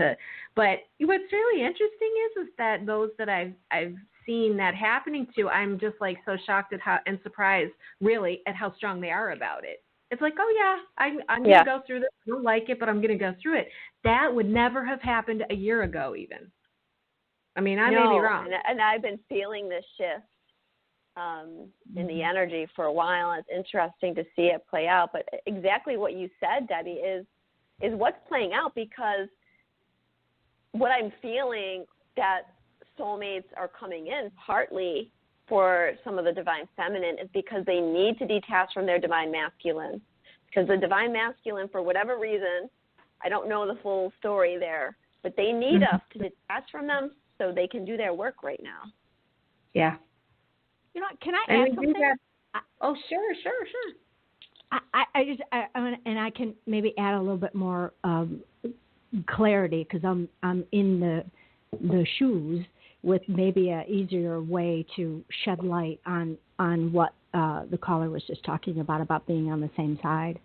but what's really interesting is that those that I've seen that happening to, I'm just like so shocked at how, and surprised really at how strong they are about it. It's like, oh yeah, I'm going to go through this. I don't like it, but I'm going to go through it. That would never have happened a year ago even. I mean, I may be wrong. And I've been feeling this shift in the energy for a while. It's interesting to see it play out. But exactly what you said, Debbie, is what's playing out, because what I'm feeling that soulmates are coming in partly for some of the divine feminine is because they need to detach from their divine masculine. Because the divine masculine, for whatever reason, I don't know the full story there, but they need us to detach from them so they can do their work right now. Yeah. Can I add something? Oh, sure. and I can maybe add a little bit more clarity because I'm in the shoes with maybe a easier way to shed light on what the caller was just talking about being on the same side.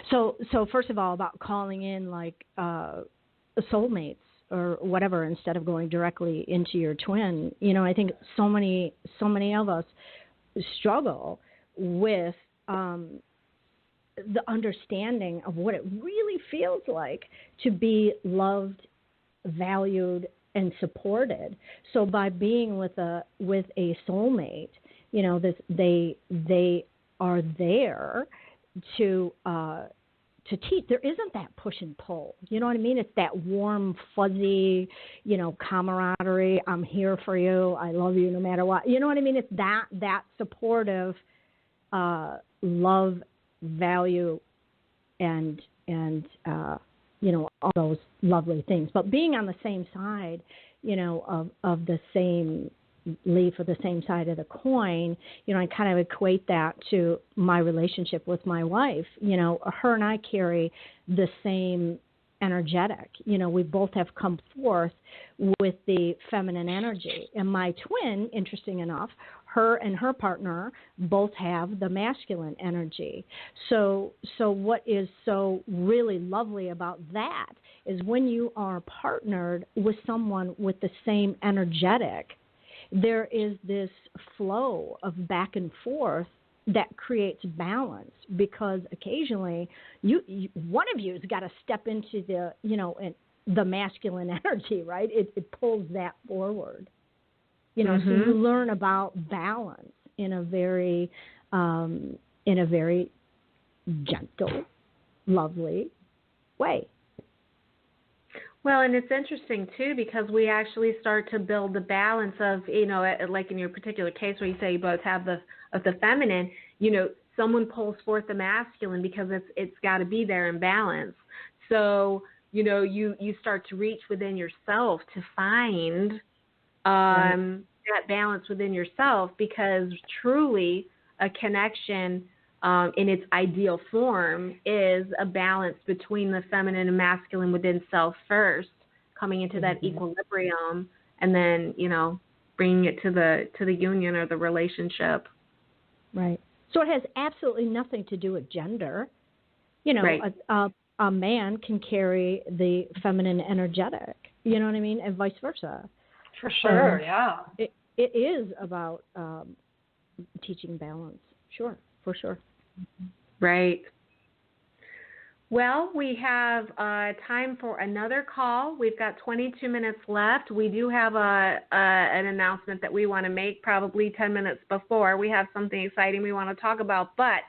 So first of all, about calling in like soulmates or whatever instead of going directly into your twin. You know, I think so many of us struggle with the understanding of what it really feels like to be loved, valued, and supported. So by being with a soulmate, you know, they are there to teach. There isn't that push and pull. You know what I mean? It's that warm, fuzzy, you know, camaraderie. I'm here for you. I love you no matter what. You know what I mean? It's that supportive love, value, and you know, all those lovely things. But being on the same side, you know, of the same leaf or the same side of the coin, you know, I kind of equate that to my relationship with my wife. You know, her and I carry the same energetic. You know, we both have come forth with the feminine energy. And my twin, interesting enough, her and her partner both have the masculine energy. So what is so really lovely about that is when you are partnered with someone with the same energetic, there is this flow of back and forth that creates balance, because occasionally you one of you's got to step into the, you know, the masculine energy, right? It pulls that forward. You know, so you learn about balance in a very gentle, lovely way. Well, and it's interesting, too, because we actually start to build the balance of, you know, like in your particular case where you say you both have the feminine, you know, someone pulls forth the masculine because it's got to be there in balance. So, you know, you start to reach within yourself to find that balance within yourself, because truly a connection in its ideal form is a balance between the feminine and masculine within self first, coming into that equilibrium, and then, you know, bringing it to the union or the relationship. Right. So it has absolutely nothing to do with gender. You know, a man can carry the feminine energetic, you know what I mean, and vice versa. For sure, yeah. It is about teaching balance. Sure, for sure. Right. Well, we have time for another call. We've got 22 minutes left. We do have an announcement that we want to make probably 10 minutes before. We have something exciting we want to talk about, but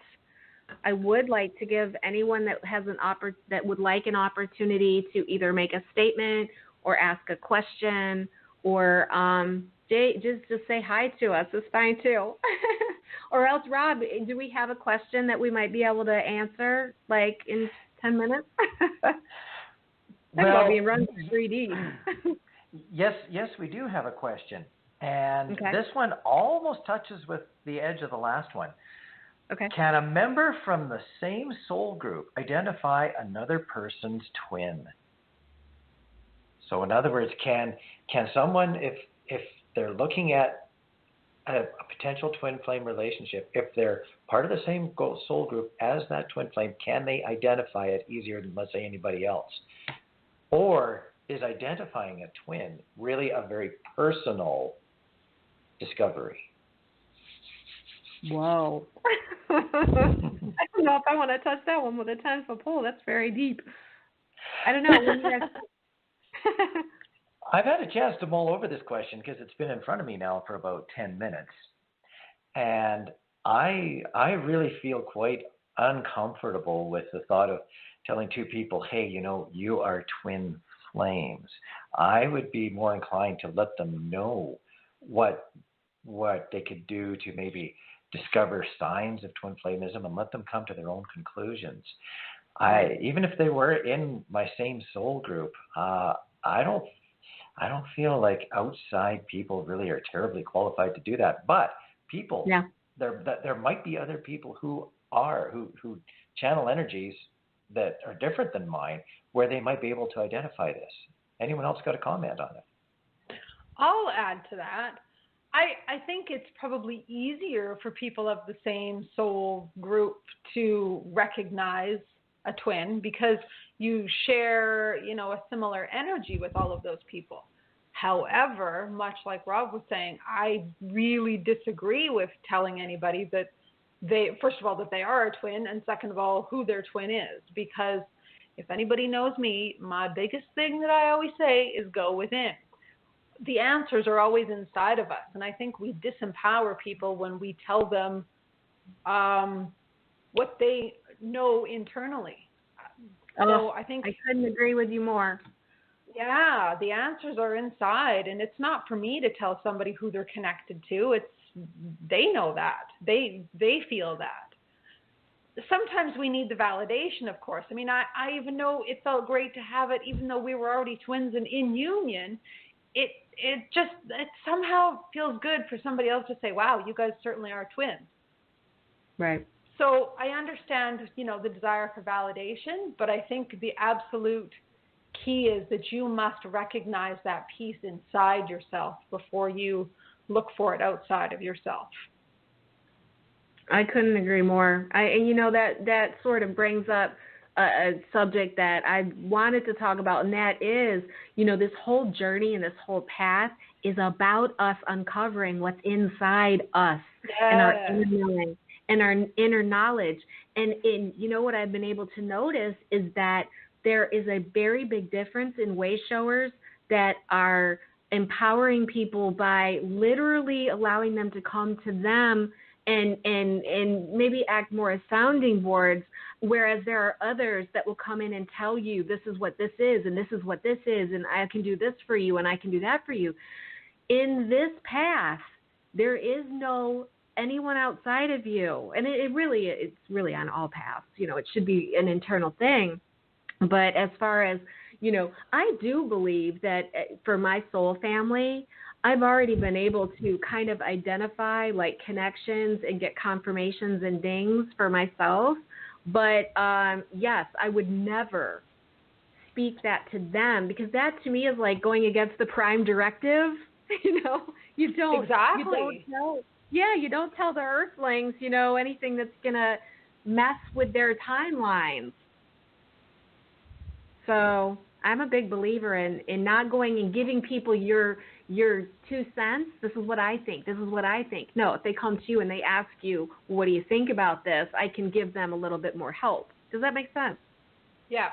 I would like to give anyone that has that would like an opportunity to either make a statement or ask a question or just say hi to us. It's fine too. Or else, Rob, do we have a question that we might be able to answer like in 10 minutes? Well, being run 3D. yes, we do have a question. And this one almost touches with the edge of the last one. Okay. Can a member from the same soul group identify another person's twin? So in other words, can someone, if they're looking at a potential twin flame relationship, if they're part of the same soul group as that twin flame, can they identify it easier than, let's say, anybody else? Or is identifying a twin really a very personal discovery? Whoa. I don't know if I want to touch that one with a 10-foot pole. That's very deep. I don't know. I've had a chance to mull over this question because it's been in front of me now for about 10 minutes. And I really feel quite uncomfortable with the thought of telling two people, hey, you know, you are twin flames. I would be more inclined to let them know what they could do to maybe discover signs of twin flameism and let them come to their own conclusions. Even if they were in my same soul group, I don't feel like outside people really are terribly qualified to do that. But people, there might be other people who are, who channel energies that are different than mine, where they might be able to identify this. Anyone else got a comment on it? I'll add to that. I think it's probably easier for people of the same soul group to recognize a twin because you share, a similar energy with all of those people. However, much like Rob was saying, I really disagree with telling anybody that first of all, that they are a twin, and second of all, who their twin is. Because if anybody knows me, my biggest thing that I always say is go within. The answers are always inside of us, and I think we disempower people when we tell them what they know internally. So I couldn't agree with you more. Yeah, the answers are inside, and it's not for me to tell somebody who they're connected to. They know that. They feel that. Sometimes we need the validation, of course. I mean, I even know it felt great to have it, even though we were already twins and in union. It somehow feels good for somebody else to say, wow, you guys certainly are twins. Right. So I understand, the desire for validation, but I think the absolute key is that you must recognize that piece inside yourself before you look for it outside of yourself. I couldn't agree more. That sort of brings up a subject that I wanted to talk about, and that is, this whole journey and this whole path is about us uncovering what's inside us and our inner knowing and our inner knowledge. And what I've been able to notice is that there is a very big difference in way showers that are empowering people by literally allowing them to come to them and maybe act more as sounding boards, whereas there are others that will come in and tell you this is what this is and this is what this is and I can do this for you and I can do that for you. In this path, there is no anyone outside of you, and it's really on all paths. It should be an internal thing. But as far as, I do believe that for my soul family, I've already been able to kind of identify like connections and get confirmations and dings for myself. But yes, I would never speak that to them because that to me is like going against the prime directive. You don't exactly. You don't tell the earthlings, anything that's gonna mess with their timelines. So I'm a big believer in not going and giving people your 2 cents. This is what I think. This is what I think. No, if they come to you and they ask you, what do you think about this? I can give them a little bit more help. Does that make sense? Yeah.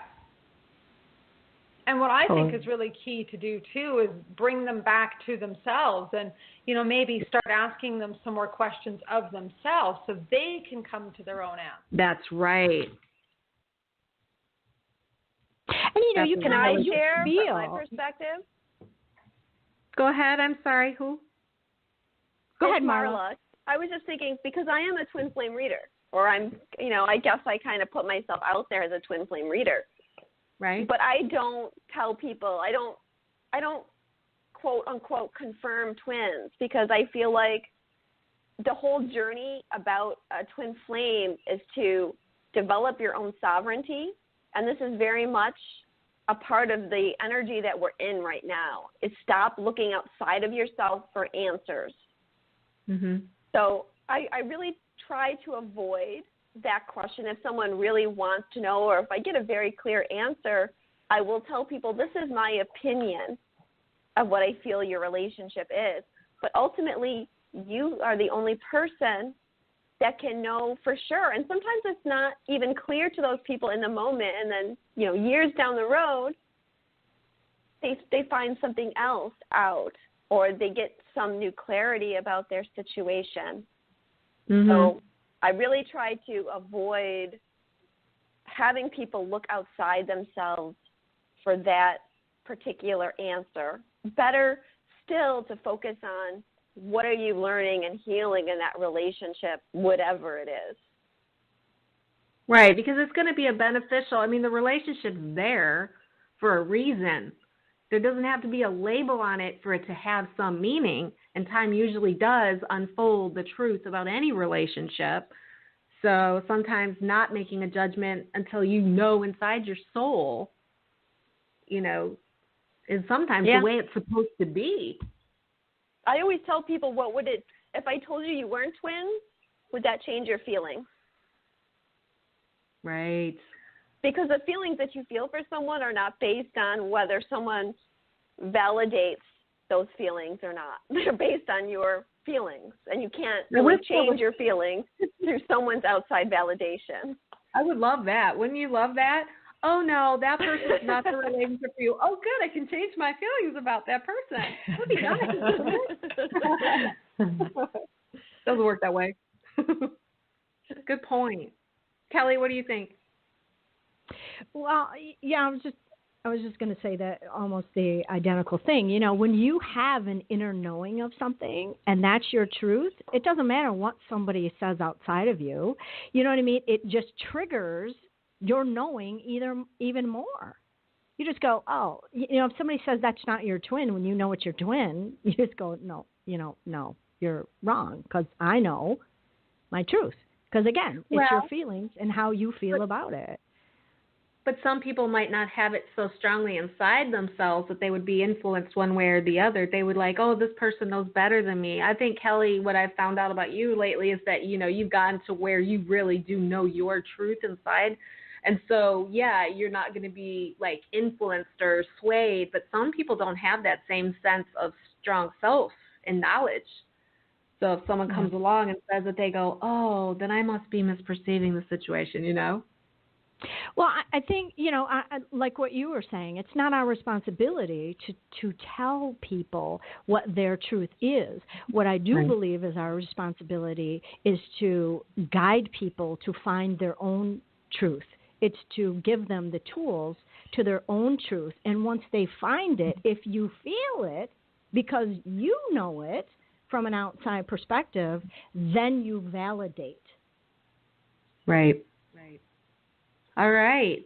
And what I think is really key to do, too, is bring them back to themselves and, maybe start asking them some more questions of themselves so they can come to their own answer. That's right. And, you can share from my perspective? Go ahead. I'm sorry. Who? Go ahead, Marla. I was just thinking, because I am a twin flame reader, or I guess I kind of put myself out there as a twin flame reader. Right. But I don't tell people, I don't quote unquote confirm twins because I feel like the whole journey about a twin flame is to develop your own sovereignty. And this is very much a part of the energy that we're in right now, is stop looking outside of yourself for answers. Mm-hmm. So I really try to avoid that question. If someone really wants to know, or if I get a very clear answer, I will tell people this is my opinion of what I feel your relationship is. But ultimately, you are the only person that can know for sure. And sometimes it's not even clear to those people in the moment. And then, years down the road, they find something else out, or they get some new clarity about their situation. Mm-hmm. So I really try to avoid having people look outside themselves for that particular answer. Better still to focus on what are you learning and healing in that relationship, whatever it is. Right, because it's going to be a beneficial. I mean, the relationship's there for a reason. There doesn't have to be a label on it for it to have some meaning, and time usually does unfold the truth about any relationship. So sometimes not making a judgment until you know inside your soul, you know, is sometimes the way it's supposed to be. I always tell people, if I told you you weren't twins, would that change your feelings? Right. Because the feelings that you feel for someone are not based on whether someone validates those feelings or not. They're based on your feelings, and you can't really change your feelings through someone's outside validation. I would love that. Wouldn't you love that? Oh, no, that person's not the relationship for you. Oh, good, I can change my feelings about that person. That'd be nice. Doesn't work that way. Good point. Kelly, what do you think? Well, yeah, I was just going to say that almost the identical thing. You know, when you have an inner knowing of something and that's your truth, it doesn't matter what somebody says outside of you. You know what I mean? It just triggers your knowing even more. You just go, oh, you know, if somebody says that's not your twin, when you know it's your twin, you just go, no, no, you're wrong, because I know my truth. Because, again, it's your feelings and how you feel about it. But some people might not have it so strongly inside themselves that they would be influenced one way or the other. They would like, oh, this person knows better than me. I think, Kelly, what I've found out about you lately is that, you know, you've gotten to where you really do know your truth inside. And so, yeah, you're not going to be like influenced or swayed, but some people don't have that same sense of strong self and knowledge. So if someone comes along and says that, they go, oh, then I must be misperceiving the situation, you know? Well, I think, you know, like what you were saying, it's not our responsibility to tell people what their truth is. What I do believe is our responsibility is to guide people to find their own truth. It's to give them the tools to their own truth. And once they find it, if you feel it because you know it from an outside perspective, then you validate. Right. All right.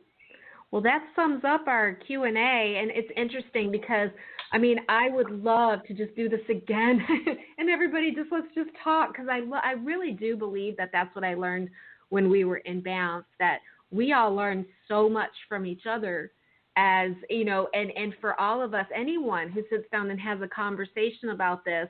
Well, that sums up our Q&A, and it's interesting because, I mean, I would love to just do this again, and everybody let's just talk, because I really do believe that that's what I learned when we were in Banff, that we all learn so much from each other, as, you know, and for all of us, anyone who sits down and has a conversation about this,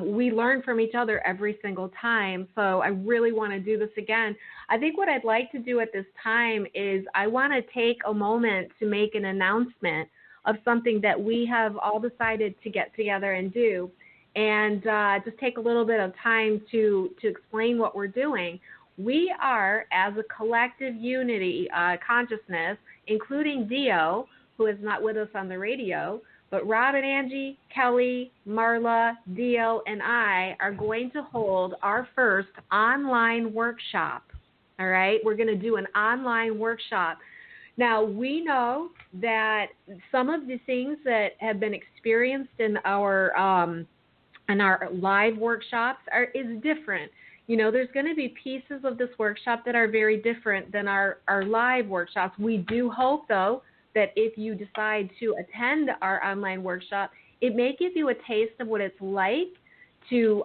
we learn from each other every single time. So I really want to do this again. I think what I'd like to do at this time is I want to take a moment to make an announcement of something that we have all decided to get together and do, and just take a little bit of time to explain what we're doing. We are, as a collective unity consciousness, including Dio, who is not with us on the radio, but Rob and Angie, Kelly, Marla, Dio, and I are going to hold our first online workshop. All right? We're going to do an online workshop. Now, we know that some of the things that have been experienced in our live workshops is different. You know, there's going to be pieces of this workshop that are very different than our live workshops. We do hope, though, that if you decide to attend our online workshop, it may give you a taste of what it's like to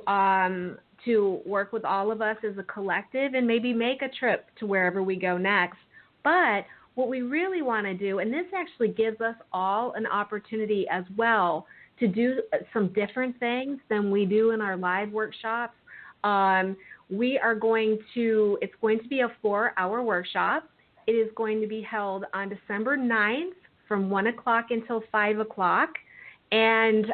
work with all of us as a collective and maybe make a trip to wherever we go next. But what we really want to do, and this actually gives us all an opportunity as well to do some different things than we do in our live workshops. It's going to be a 4-hour workshop. It is going to be held on December 9th from 1 o'clock until 5 o'clock. And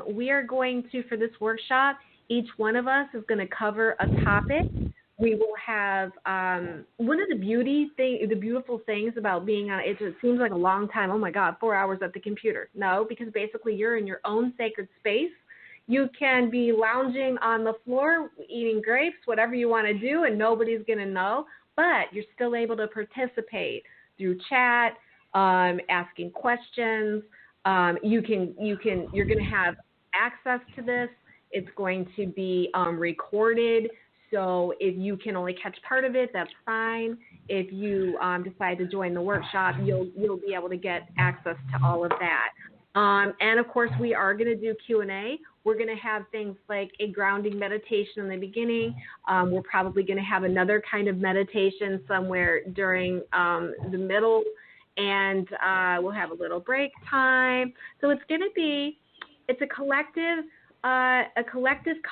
we are going to, for this workshop, each one of us is going to cover a topic. We will have one of the beautiful things about being on it seems like a long time. Oh, my God, 4 hours at the computer. No, because basically you're in your own sacred space. You can be lounging on the floor, eating grapes, whatever you want to do, and nobody's going to know. But you're still able to participate through chat, asking questions. You're going to have access to this. It's going to be recorded. So if you can only catch part of it, that's fine. If you decide to join the workshop, you'll be able to get access to all of that. And of course, we are going to do Q&A. We're going to have things like a grounding meditation in the beginning. We're probably going to have another kind of meditation somewhere during the middle, and we'll have a little break time. So it's a collective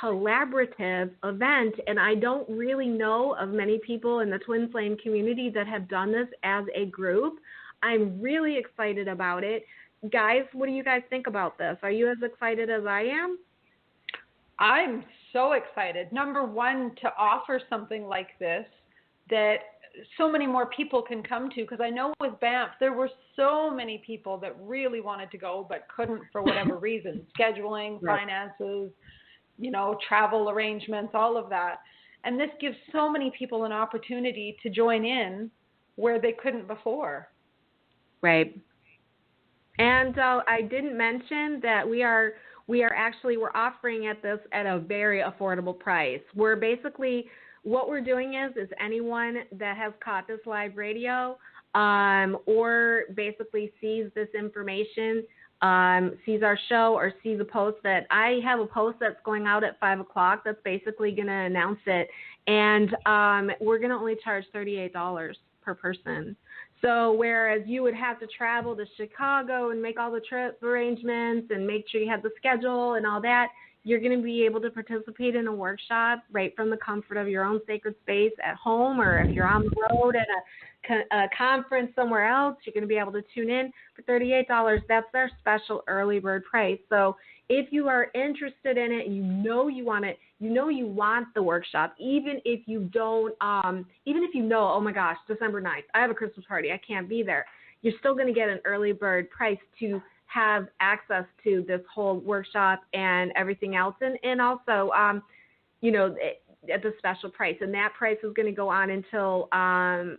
collaborative event, and I don't really know of many people in the Twin Flame community that have done this as a group. I'm really excited about it. Guys, what do you guys think about this? Are you as excited as I am? I'm so excited. Number one, to offer something like this that so many more people can come to, because I know with Banff, there were so many people that really wanted to go but couldn't for whatever reason, scheduling, finances, travel arrangements, all of that. And this gives so many people an opportunity to join in where they couldn't before. Right. And I didn't mention that we're offering this at a very affordable price. What we're doing is anyone that has caught this live radio or basically sees this information, sees our show or sees a post that I have a post that's going out at 5 o'clock that's basically going to announce it. And we're going to only charge $38 per person. So whereas you would have to travel to Chicago and make all the trip arrangements and make sure you have the schedule and all that, you're going to be able to participate in a workshop right from the comfort of your own sacred space at home, or if you're on the road at a conference somewhere else, you're going to be able to tune in for $38. That's their special early bird price. So if you are interested in it, you want it, you want the workshop, even if you don't, even if oh my gosh, December 9th, I have a Christmas party, I can't be there, you're still going to get an early bird price to have access to this whole workshop and everything else. And also, at the special price. And that price is going to go on until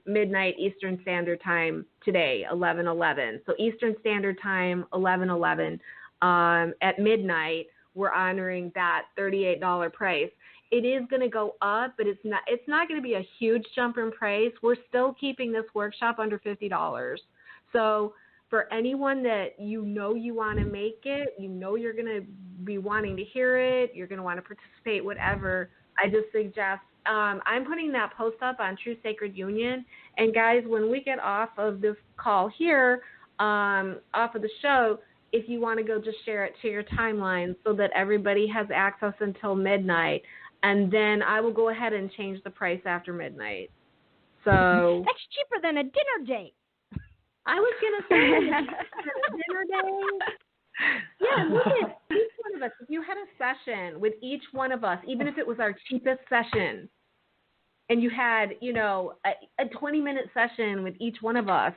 midnight Eastern Standard Time today, 11/11. So Eastern Standard Time, 11/11. At midnight, we're honoring that $38 price. It is going to go up, but it's not going to be a huge jump in price. We're still keeping this workshop under $50. So for anyone that you want to make it, you're going to be wanting to hear it, you're going to want to participate, whatever, I just suggest, I'm putting that post up on True Sacred Union. And guys, when we get off of this call here, off of the show, if you want to go just share it to your timeline so that everybody has access until midnight. And then I will go ahead and change the price after midnight. So that's cheaper than a dinner date. I was going to say dinner day. Yeah, look at each one of us. If you had a session with each one of us, even if it was our cheapest session, and you had, a 20-minute session with each one of us,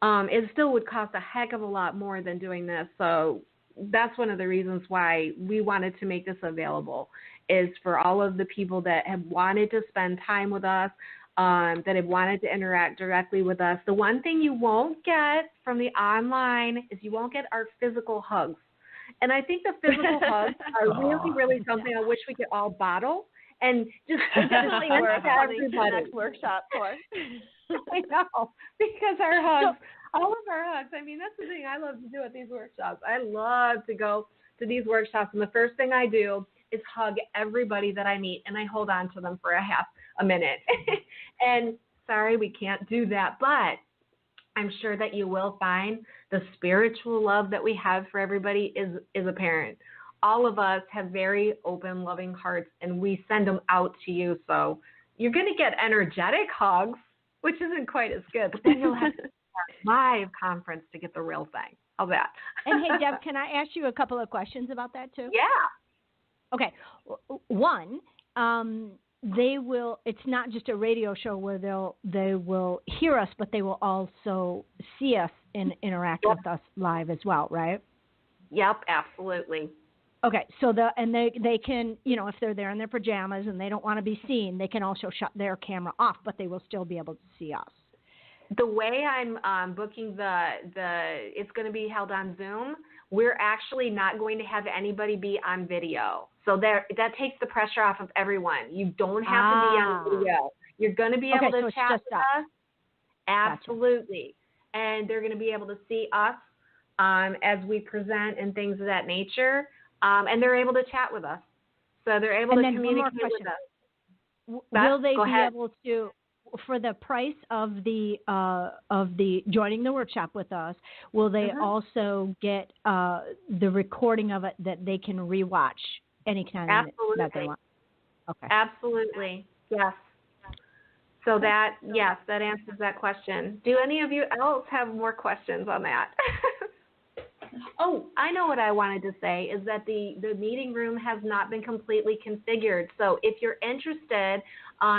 it still would cost a heck of a lot more than doing this. So that's one of the reasons why we wanted to make this available, is for all of the people that have wanted to spend time with us, that have wanted to interact directly with us. The one thing you won't get from the online is you won't get our physical hugs. And I think the physical hugs are really, really something I wish we could all bottle and just definitely worth coming to the next workshop for. I know, because our hugs, all of our hugs, I mean, that's the thing I love to do at these workshops. I love to go to these workshops, and the first thing I do is hug everybody that I meet, and I hold on to them for a minute. And sorry, we can't do that, but I'm sure that you will find the spiritual love that we have for everybody is apparent. All of us have very open, loving hearts, and we send them out to you. So you're going to get energetic hugs, which isn't quite as good, but then you'll have to live conference to get the real thing. How's that? And hey, Deb, can I ask you a couple of questions about that too? Yeah. Okay. One, it's not just a radio show where they will hear us, but they will also see us and interact with us live as well, right? Yep, absolutely. Okay, so they can, if they're there in their pajamas and they don't want to be seen, they can also shut their camera off, but they will still be able to see us. The way I'm booking it's going to be held on Zoom. We're actually not going to have anybody be on video. So that takes the pressure off of everyone. You don't have to be on video. You're going to be able to chat with us. Absolutely. Gotcha. And they're going to be able to see us as we present and things of that nature. And they're able to chat with us. So they're able to communicate with us. Will they be ahead. able to, for the price of the joining the workshop with us, will they also get the recording of it that they can rewatch anytime that they want? Okay. Absolutely. Yes. So that answers that question. Do any of you else have more questions on that? Oh, I know what I wanted to say is that the meeting room has not been completely configured. So if you're interested,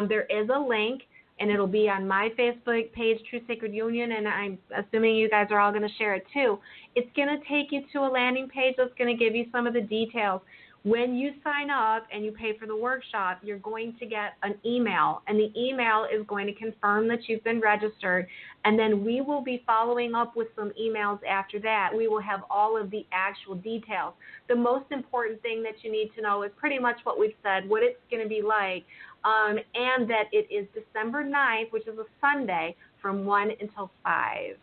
there is a link, and it'll be on my Facebook page, True Sacred Union, and I'm assuming you guys are all going to share it too. It's going to take you to a landing page that's going to give you some of the details. When you sign up and you pay for the workshop, you're going to get an email, and the email is going to confirm that you've been registered, and then we will be following up with some emails after that. We will have all of the actual details. The most important thing that you need to know is pretty much what we've said, what it's going to be like, and that it is December 9th, which is a Sunday, from 1 until 5.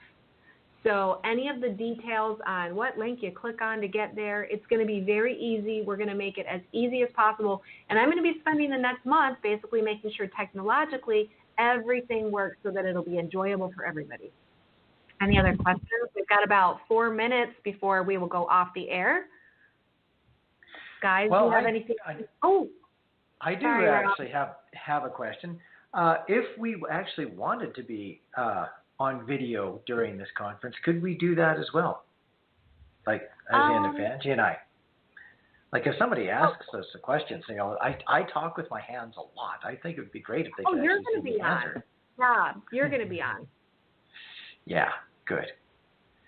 So any of the details on what link you click on to get there, it's going to be very easy. We're going to make it as easy as possible. And I'm going to be spending the next month basically making sure technologically everything works so that it'll be enjoyable for everybody. Any other questions? We've got about 4 minutes before we will go off the air. Guys, do you have anything? I do actually have a question. If we actually wanted to be on video during this conference, could we do that as well? Like, as in if Angie and I. Like, if somebody asks us a question, say, I talk with my hands a lot. I think it would be great if they could actually see the answer. Yeah, you're going to be on. Yeah, good.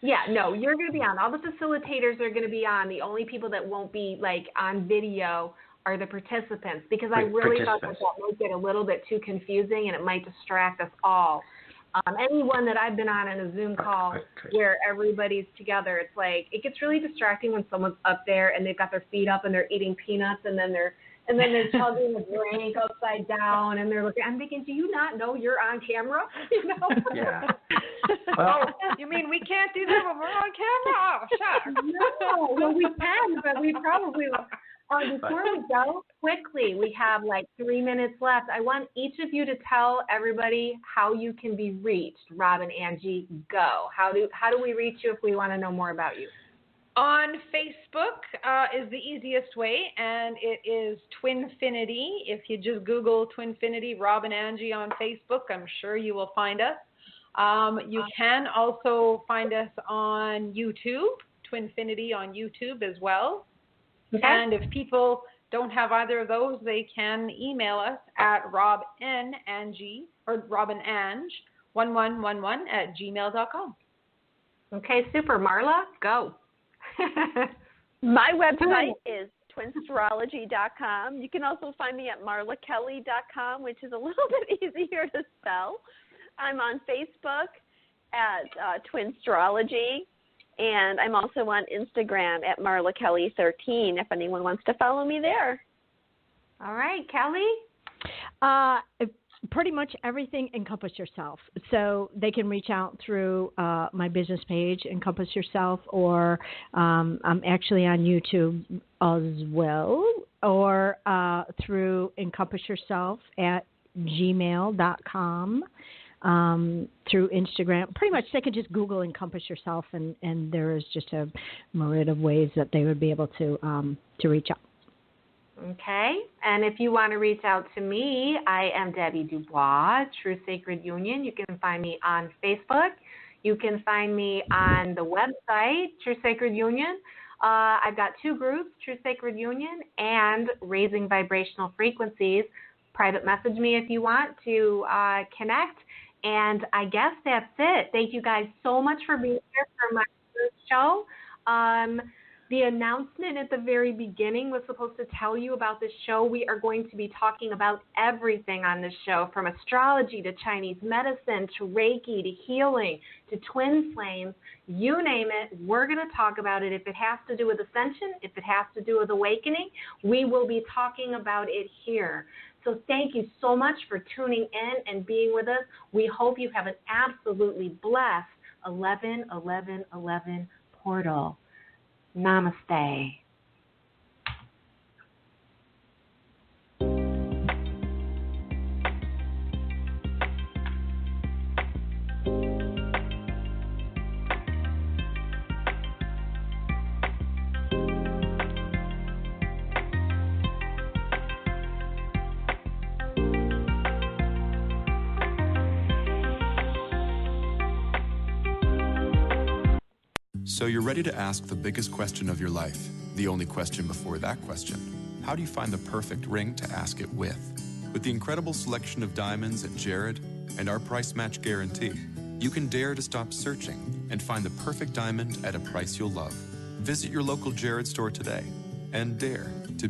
Yeah, no, you're going to be on. All the facilitators are going to be on. The only people that won't be, like, on video are the participants, because I really thought that might get a little bit too confusing and it might distract us all. Anyone that I've been on in a Zoom call where everybody's together, it's like, it gets really distracting when someone's up there and they've got their feet up and they're eating peanuts and then they're chugging a drink upside down and they're looking. I'm thinking, do you not know you're on camera? You know? Yeah. Well, you mean we can't do that when we're on camera? Oh, shucks. No, well, we can, but we probably before we go, quickly, we have like 3 minutes left. I want each of you to tell everybody how you can be reached. Rob and Angie, go. How do we reach you if we want to know more about you? On Facebook is the easiest way, and it is Twinfinity. If you just Google Twinfinity, Rob and Angie on Facebook, I'm sure you will find us. You can also find us on YouTube, Twinfinity on YouTube as well. Okay. And if people don't have either of those, they can email us at robnange or robinange1111@gmail.com. Okay, super. Marla, go. My website is twinstrology.com. You can also find me at marlakelly.com, which is a little bit easier to spell. I'm on Facebook at Twinstrology. And I'm also on Instagram at Marla Kelly 13 if anyone wants to follow me there. All right, Kelly? Pretty much everything Encompass Yourself. So they can reach out through my business page, Encompass Yourself, or I'm actually on YouTube as well, or through Encompass Yourself at gmail.com. Through Instagram. Pretty much they could just Google Encompass Yourself, and there is just a myriad of ways that they would be able to reach out. Okay. And if you want to reach out to me, I am Debbie DuBois, True Sacred Union. You can find me on Facebook. You can find me on the website, True Sacred Union. I've got 2 groups, True Sacred Union and Raising Vibrational Frequencies. Private message me if you want to connect. And I guess that's it. Thank you guys so much for being here for my first show. The announcement at the very beginning was supposed to tell you about this show. We are going to be talking about everything on this show, from astrology to Chinese medicine to Reiki to healing to twin flames. You name it, we're going to talk about it. If it has to do with ascension, if it has to do with awakening, we will be talking about it here. So thank you so much for tuning in and being with us. We hope you have an absolutely blessed 11-11-11 portal. Namaste. So you're ready to ask the biggest question of your life, the only question before that question. How do you find the perfect ring to ask it with? With the incredible selection of diamonds at Jared and our price match guarantee, you can dare to stop searching and find the perfect diamond at a price you'll love. Visit your local Jared store today and dare to